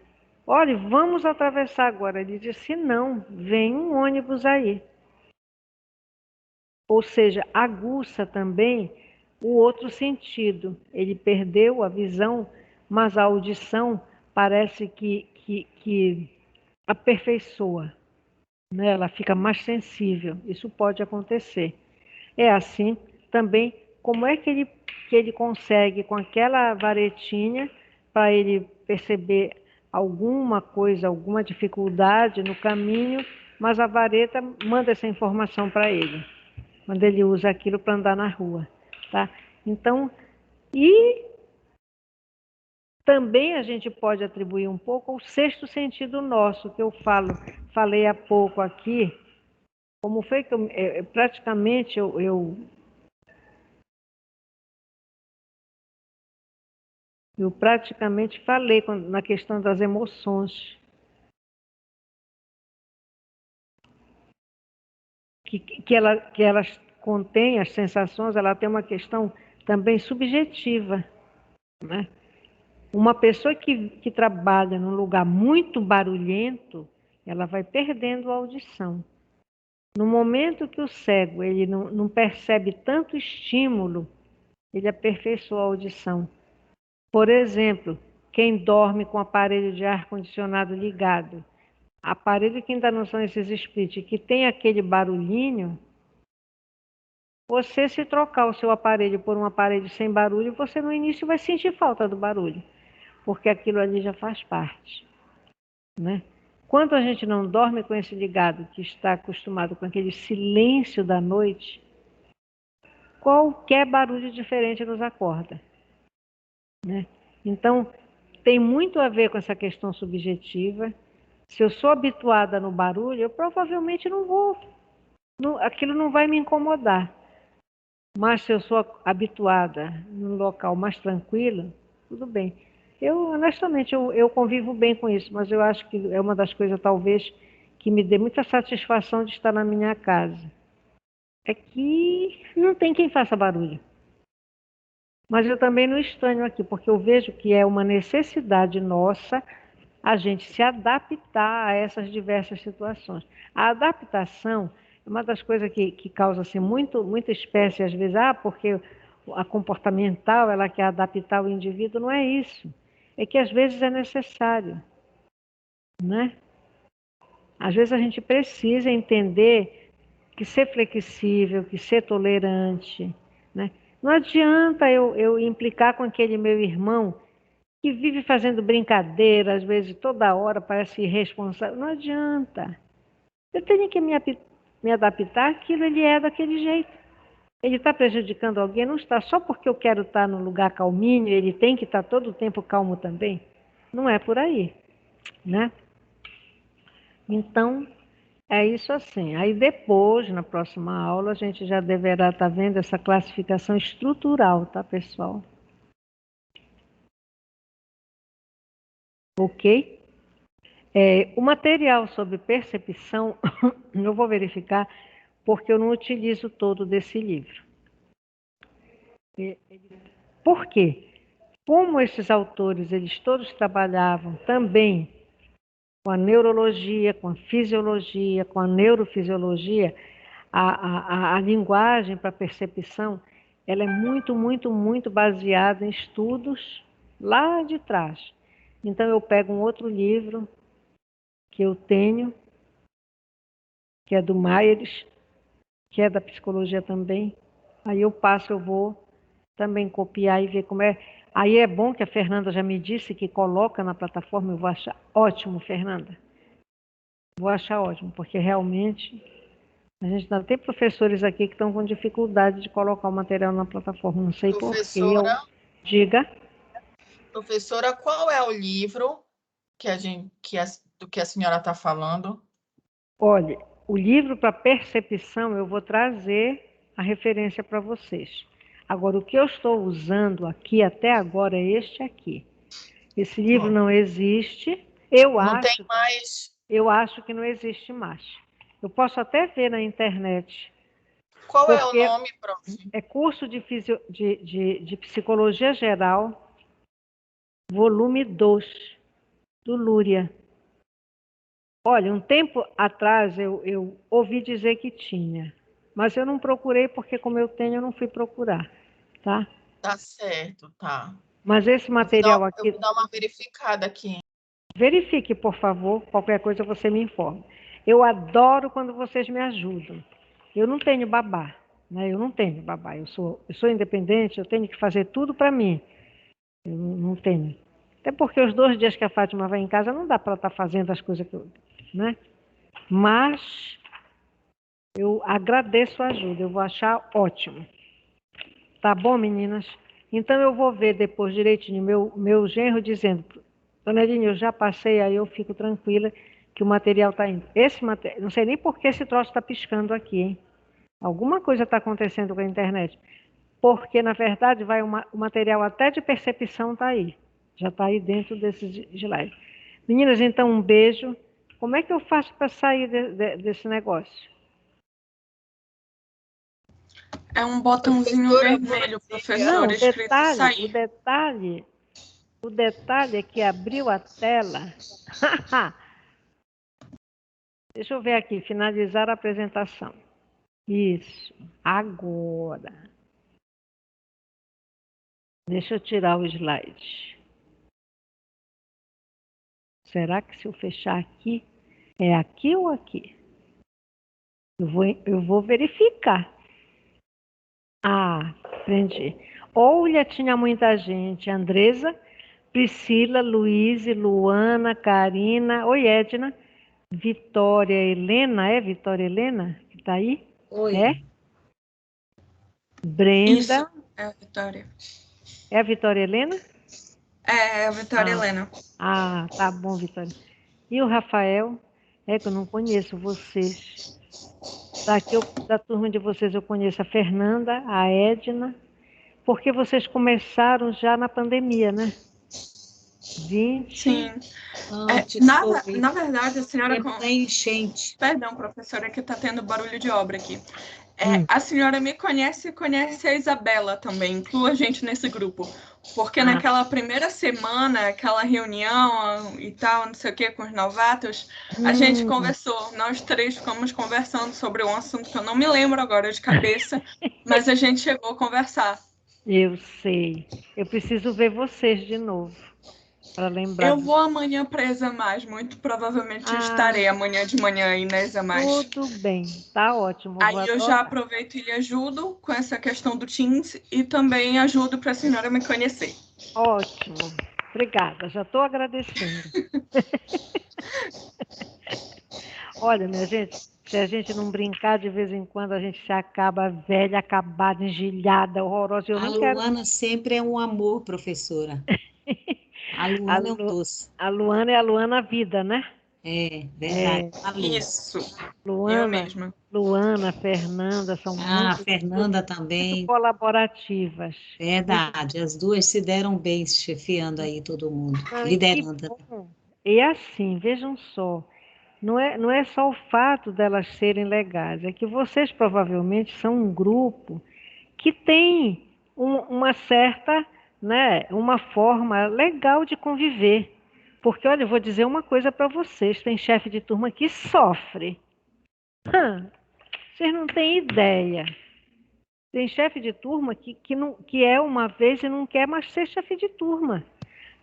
Speaker 1: olha, vamos atravessar agora. Ele disse: não, vem um ônibus aí. Ou seja, aguça também o outro sentido. Ele perdeu a visão, mas a audição parece que aperfeiçoa, né? Ela fica mais sensível. Isso pode acontecer. É assim também, como é que ele consegue, com aquela varetinha, para ele perceber alguma coisa, alguma dificuldade no caminho, mas a vareta manda essa informação para ele, quando ele usa aquilo para andar na rua, tá? Então, e também a gente pode atribuir um pouco ao sexto sentido nosso, que eu falei há pouco aqui, como foi que praticamente eu praticamente falei na questão das emoções, que elas contêm as sensações, ela tem uma questão também subjetiva, né? Uma pessoa que trabalha num lugar muito barulhento, ela vai perdendo a audição. No momento que o cego ele não percebe tanto estímulo, ele aperfeiçoa a audição. Por exemplo, quem dorme com o aparelho de ar-condicionado ligado, aparelho que ainda não são esses split, que tem aquele barulhinho, você se trocar o seu aparelho por um aparelho sem barulho, você no início vai sentir falta do barulho, porque aquilo ali já faz parte, né? Quando a gente não dorme com esse ligado, que está acostumado com aquele silêncio da noite, qualquer barulho diferente nos acorda, né? Então, tem muito a ver com essa questão subjetiva. Se eu sou habituada no barulho, eu provavelmente aquilo não vai me incomodar. Mas se eu sou habituada num local mais tranquilo, tudo bem. Honestamente, eu convivo bem com isso, mas eu acho que é uma das coisas, talvez, que me dê muita satisfação de estar na minha casa. É que não tem quem faça barulho. Mas eu também não estranho aqui, porque eu vejo que é uma necessidade nossa a gente se adaptar a essas diversas situações. A adaptação é uma das coisas que causa assim, muita espécie, às vezes, porque a comportamental ela quer adaptar o indivíduo, não é isso. É que às vezes é necessário, né? Às vezes a gente precisa entender que ser flexível, que ser tolerante, né? Não adianta eu implicar com aquele meu irmão que vive fazendo brincadeira, às vezes toda hora parece irresponsável. Não adianta. Eu tenho que me adaptar àquilo, ele é daquele jeito. Ele está prejudicando alguém? Não está. Só porque eu quero estar num lugar calminho, ele tem que estar todo o tempo calmo também? Não é por aí, né? Então, é isso assim. Aí depois, na próxima aula, a gente já deverá estar vendo essa classificação estrutural, tá, pessoal? Ok? O material sobre percepção, eu vou verificar, porque eu não utilizo todo desse livro. Por quê? Como esses autores, eles todos trabalhavam também com a neurologia, com a fisiologia, com a neurofisiologia, a linguagem para percepção, ela é muito, muito, muito baseada em estudos lá de trás. Então, eu pego um outro livro que eu tenho, que é do Myers, que é da psicologia também. Aí eu vou também copiar e ver como é. Aí é bom que a Fernanda já me disse que coloca na plataforma, eu vou achar ótimo, Fernanda. Vou achar ótimo, porque realmente a gente ainda tem professores aqui que estão com dificuldade de colocar o material na plataforma. Não sei por quê. Diga.
Speaker 4: Professora, qual é o livro do que a senhora está falando?
Speaker 1: Olha, o livro para percepção eu vou trazer a referência para vocês. Agora, o que eu estou usando aqui até agora é este aqui. Esse livro não existe. Eu
Speaker 4: Não tem
Speaker 1: acho,
Speaker 4: mais.
Speaker 1: eu acho que não existe mais. Eu posso até ver na internet,
Speaker 4: Qual é o
Speaker 1: porque
Speaker 4: nome, prof?
Speaker 1: é curso de Psicologia Geral, volume 2, do Lúria. Olha, um tempo atrás eu ouvi dizer que tinha, mas eu não procurei porque, como eu tenho, eu não fui procurar, tá?
Speaker 4: Tá certo, tá.
Speaker 1: Mas esse material
Speaker 4: Eu
Speaker 1: aqui,
Speaker 4: vou dar uma verificada aqui.
Speaker 1: verifique, por favor, qualquer coisa você me informa. Eu adoro quando vocês me ajudam. Eu não tenho babá, né? Eu não tenho babá. Eu sou independente, eu tenho que fazer tudo para mim. Eu não tenho. Até porque os 2 dias que a Fátima vai em casa, não dá para ela estar fazendo as coisas que eu, né? Mas eu agradeço a ajuda, eu vou achar ótimo. Tá bom, meninas? Então eu vou ver depois direitinho meu genro dizendo, Dona Eline, eu já passei, aí eu fico tranquila que o material está indo. Esse material, não sei nem por que esse troço está piscando aqui, hein? Alguma coisa está acontecendo com a internet. Porque, na verdade, o material até de percepção está aí. Já está aí dentro desses slides. Meninas, então, um beijo. Como é que eu faço para sair desse negócio?
Speaker 2: É um botãozinho
Speaker 4: Professora,
Speaker 2: vermelho,
Speaker 4: bom dia.
Speaker 1: Não,
Speaker 2: professor, escrito sair.
Speaker 1: o detalhe é que abriu a tela. Deixa eu ver aqui, finalizar a apresentação. Isso, agora. Deixa eu tirar o slide. Será que se eu fechar aqui, é aqui ou aqui? Eu vou verificar. Ah, aprendi. Olha, tinha muita gente. Andresa, Priscila, Luiz, Luana, Karina. Oi, Edna. Vitória Helena, é Vitória Helena que está aí?
Speaker 6: Oi.
Speaker 1: É? Brenda.
Speaker 2: Isso, é a Vitória.
Speaker 1: É a Vitória Helena?
Speaker 2: É a Vitória
Speaker 1: Ah.
Speaker 2: Helena.
Speaker 1: Ah, tá bom, Vitória. E o Rafael? É que eu não conheço vocês. Da turma de vocês eu conheço a Fernanda, a Edna, porque vocês começaram já na pandemia, né? 20.
Speaker 2: Sim.
Speaker 6: Antes foi
Speaker 2: Na verdade, a senhora...
Speaker 6: tempo da enchente.
Speaker 2: Perdão, professora, que está tendo barulho de obra aqui.
Speaker 1: Hum.
Speaker 2: A senhora me conhece e conhece a Isabela também, inclua a gente nesse grupo. Porque naquela primeira semana, aquela reunião e tal, não sei o que, com os novatos, a gente conversou, nós 3 ficamos conversando sobre um assunto que eu não me lembro agora de cabeça, mas a gente chegou a conversar.
Speaker 1: Eu sei. Eu preciso ver vocês de novo, para lembrar.
Speaker 2: Eu vou amanhã para Examais, muito provavelmente estarei amanhã de manhã aí na Examais.
Speaker 1: Tudo bem, tá ótimo.
Speaker 2: Aí eu já aproveito e lhe ajudo com essa questão do Teams e também ajudo para a senhora me conhecer.
Speaker 1: Ótimo, obrigada, já estou agradecendo. Olha, minha gente, se a gente não brincar de vez em quando, a gente se acaba velha, acabada, engilhada, horrorosa. Eu
Speaker 6: A
Speaker 1: não quero.
Speaker 6: Luana sempre é um amor, professora. A Luana é um doce.
Speaker 1: A Luana é a Luana Vida, né?
Speaker 6: É, verdade. A luz.
Speaker 2: Isso, eu
Speaker 1: Luana,
Speaker 2: mesma.
Speaker 1: Luana, Fernanda são
Speaker 6: A
Speaker 1: muito
Speaker 6: Fernanda também.
Speaker 1: colaborativas.
Speaker 6: Verdade, as duas se deram bem chefiando aí todo mundo,
Speaker 1: Ah, que
Speaker 6: liderando.
Speaker 1: bom. E assim, vejam só, não é só o fato delas serem legais, é que vocês provavelmente são um grupo que tem uma certa, né, uma forma legal de conviver. Porque, olha, eu vou dizer uma coisa para vocês, tem chefe de turma que sofre. Vocês não têm ideia. Tem chefe de turma que é uma vez e não quer mais ser chefe de turma.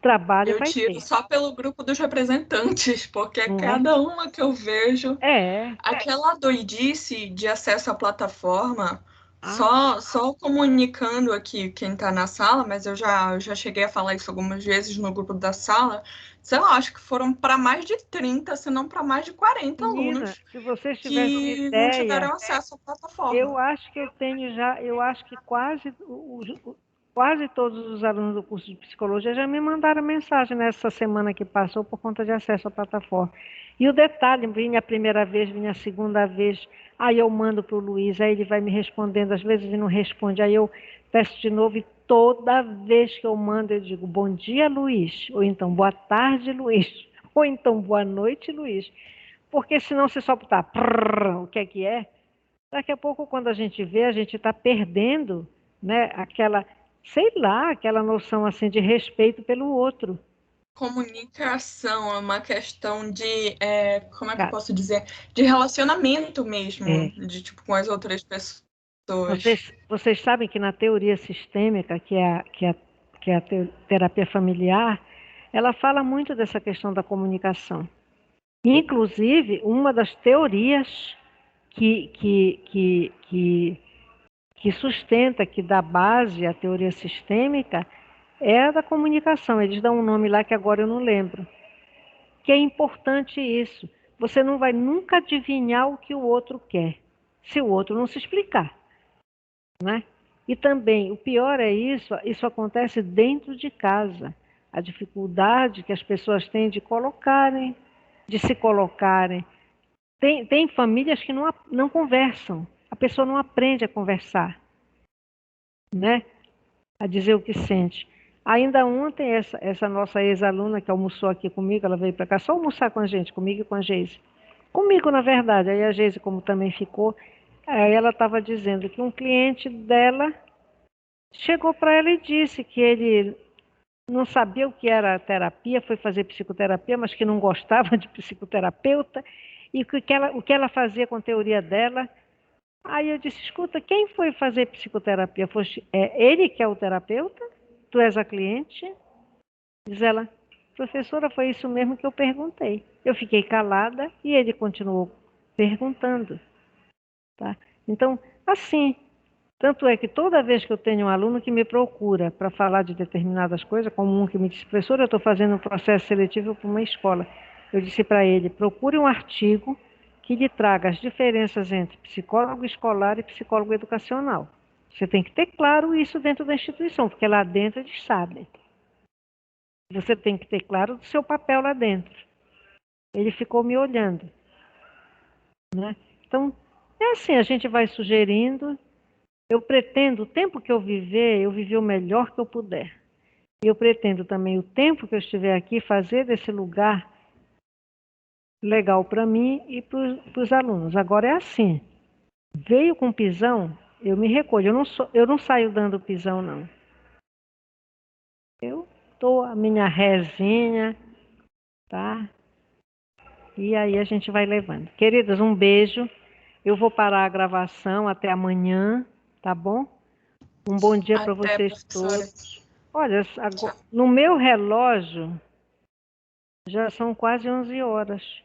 Speaker 1: Trabalho
Speaker 2: Eu
Speaker 1: vai
Speaker 2: tiro
Speaker 1: ter.
Speaker 2: só pelo grupo dos representantes, porque
Speaker 1: Não é?
Speaker 2: cada uma que eu vejo,
Speaker 1: É.
Speaker 2: aquela doidice de acesso à plataforma,
Speaker 1: Ah,
Speaker 2: só comunicando aqui quem está na sala, mas eu já cheguei a falar isso algumas vezes no grupo da sala, sei lá, acho que foram para mais de 30, se não para mais de 40
Speaker 1: menina,
Speaker 2: alunos
Speaker 1: se vocês tivessem
Speaker 2: que não
Speaker 1: ideia,
Speaker 2: tiveram acesso à
Speaker 1: eu
Speaker 2: plataforma.
Speaker 1: acho que eu acho que quase todos os alunos do curso de psicologia já me mandaram mensagem nessa semana que passou por conta de acesso à plataforma. E o detalhe, vinha a primeira vez, vinha a segunda vez, aí eu mando para o Luiz, aí ele vai me respondendo, às vezes ele não responde, aí eu peço de novo, e toda vez que eu mando, eu digo bom dia, Luiz, ou então boa tarde, Luiz, ou então boa noite, Luiz. Porque senão você só botar o que é, daqui a pouco, quando a gente vê, a gente está perdendo, né, aquela, sei lá, aquela noção assim de respeito pelo outro.
Speaker 2: Comunicação é uma questão de, como é que eu
Speaker 1: Cara,
Speaker 2: posso dizer? De relacionamento mesmo,
Speaker 1: é.
Speaker 2: de tipo com as outras pessoas.
Speaker 1: Vocês sabem que na teoria sistêmica, que é a terapia familiar, ela fala muito dessa questão da comunicação. Inclusive, uma das teorias que sustenta, que dá base à teoria sistêmica, é a da comunicação. Eles dão um nome lá que agora eu não lembro. Que é importante isso. Você não vai nunca adivinhar o que o outro quer, se o outro não se explicar, né? E também, o pior é isso acontece dentro de casa. A dificuldade que as pessoas têm de se colocarem. Tem famílias que não conversam, a pessoa não aprende a conversar, né? A dizer o que sente. Ainda ontem, essa nossa ex-aluna que almoçou aqui comigo, ela veio para cá só almoçar com a gente, comigo e com a Geise. Comigo, na verdade. Aí a Geise, como também ficou, aí ela estava dizendo que um cliente dela chegou para ela e disse que ele não sabia o que era terapia, foi fazer psicoterapia, mas que não gostava de psicoterapeuta, e o que ela fazia com a teoria dela. Aí eu disse, escuta, quem foi fazer psicoterapia? Ele que é o terapeuta? Tu és a cliente? Diz ela, professora, foi isso mesmo que eu perguntei. Eu fiquei calada e ele continuou perguntando. Tá? Então, assim, tanto é que toda vez que eu tenho um aluno que me procura para falar de determinadas coisas, como um que me disse, professora, eu estou fazendo um processo seletivo para uma escola. Eu disse para ele, procure um artigo que lhe traga as diferenças entre psicólogo escolar e psicólogo educacional. Você tem que ter claro isso dentro da instituição, porque lá dentro eles sabem. Você tem que ter claro do seu papel lá dentro. Ele ficou me olhando, né? Então, é assim, a gente vai sugerindo. Eu pretendo, o tempo que eu viver o melhor que eu puder. E eu pretendo também, o tempo que eu estiver aqui, fazer desse lugar legal para mim e para os alunos. Agora é assim, veio com pisão, eu me recolho. Eu não saio dando pisão, não. Eu dou a minha rezinha, tá? E aí a gente vai levando. Queridas, um beijo. Eu vou parar a gravação até amanhã, tá bom? Um bom dia para
Speaker 2: Até,
Speaker 1: vocês
Speaker 2: professora.
Speaker 1: todos. Olha, no meu relógio já são quase 11 horas.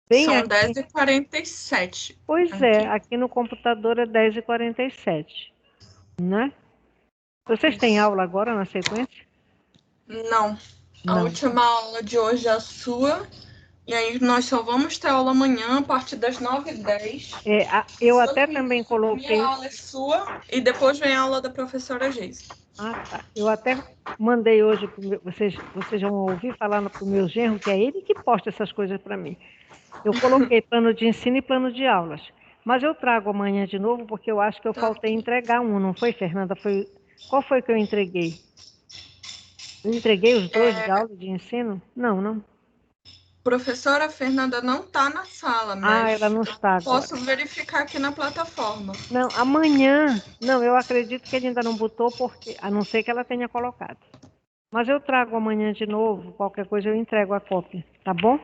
Speaker 1: Bem
Speaker 2: São
Speaker 1: aqui.
Speaker 2: 10h47.
Speaker 1: Pois é, aqui no computador é 10h47, né? Vocês têm
Speaker 2: Isso.
Speaker 1: aula agora na sequência?
Speaker 2: Não. A
Speaker 1: Não.
Speaker 2: última aula de hoje é a sua. E aí nós só vamos ter aula amanhã a partir das 9h10.
Speaker 1: Eu
Speaker 2: Se eu
Speaker 1: até
Speaker 2: não me
Speaker 1: também
Speaker 2: engano, a primeira
Speaker 1: coloquei.
Speaker 2: aula é sua e depois vem a aula da professora Geise.
Speaker 1: Ah, tá. Eu até mandei hoje, vocês vão ouvir falar para o meu genro, que é ele que posta essas coisas para mim. Eu coloquei plano de ensino e plano de aulas. Mas eu trago amanhã de novo, porque eu acho que eu faltei entregar um, não foi, Fernanda? Qual foi que eu entreguei? Eu entreguei os dois de aula de ensino? Não, não.
Speaker 2: Professora Fernanda não está na sala,
Speaker 1: Ah, ela
Speaker 2: mas
Speaker 1: não
Speaker 2: eu
Speaker 1: está agora.
Speaker 2: posso verificar aqui na plataforma.
Speaker 1: Não, amanhã. Não, eu acredito que ele ainda não botou, porque, a não ser que ela tenha colocado. Mas eu trago amanhã de novo, qualquer coisa eu entrego a cópia, tá bom?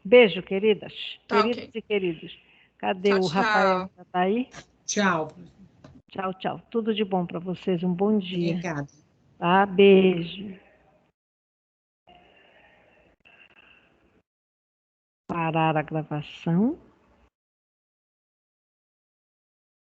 Speaker 1: Beijo, queridas.
Speaker 2: Tá,
Speaker 1: Queridos
Speaker 2: ok.
Speaker 1: e queridos. Cadê
Speaker 2: Tchau,
Speaker 1: o Rafael?
Speaker 2: tchau.
Speaker 1: Tá aí?
Speaker 6: Tchau.
Speaker 1: Tchau, tchau. Tudo de bom para vocês. Um bom dia.
Speaker 6: Obrigada.
Speaker 1: Tá? Beijo. Parar a gravação.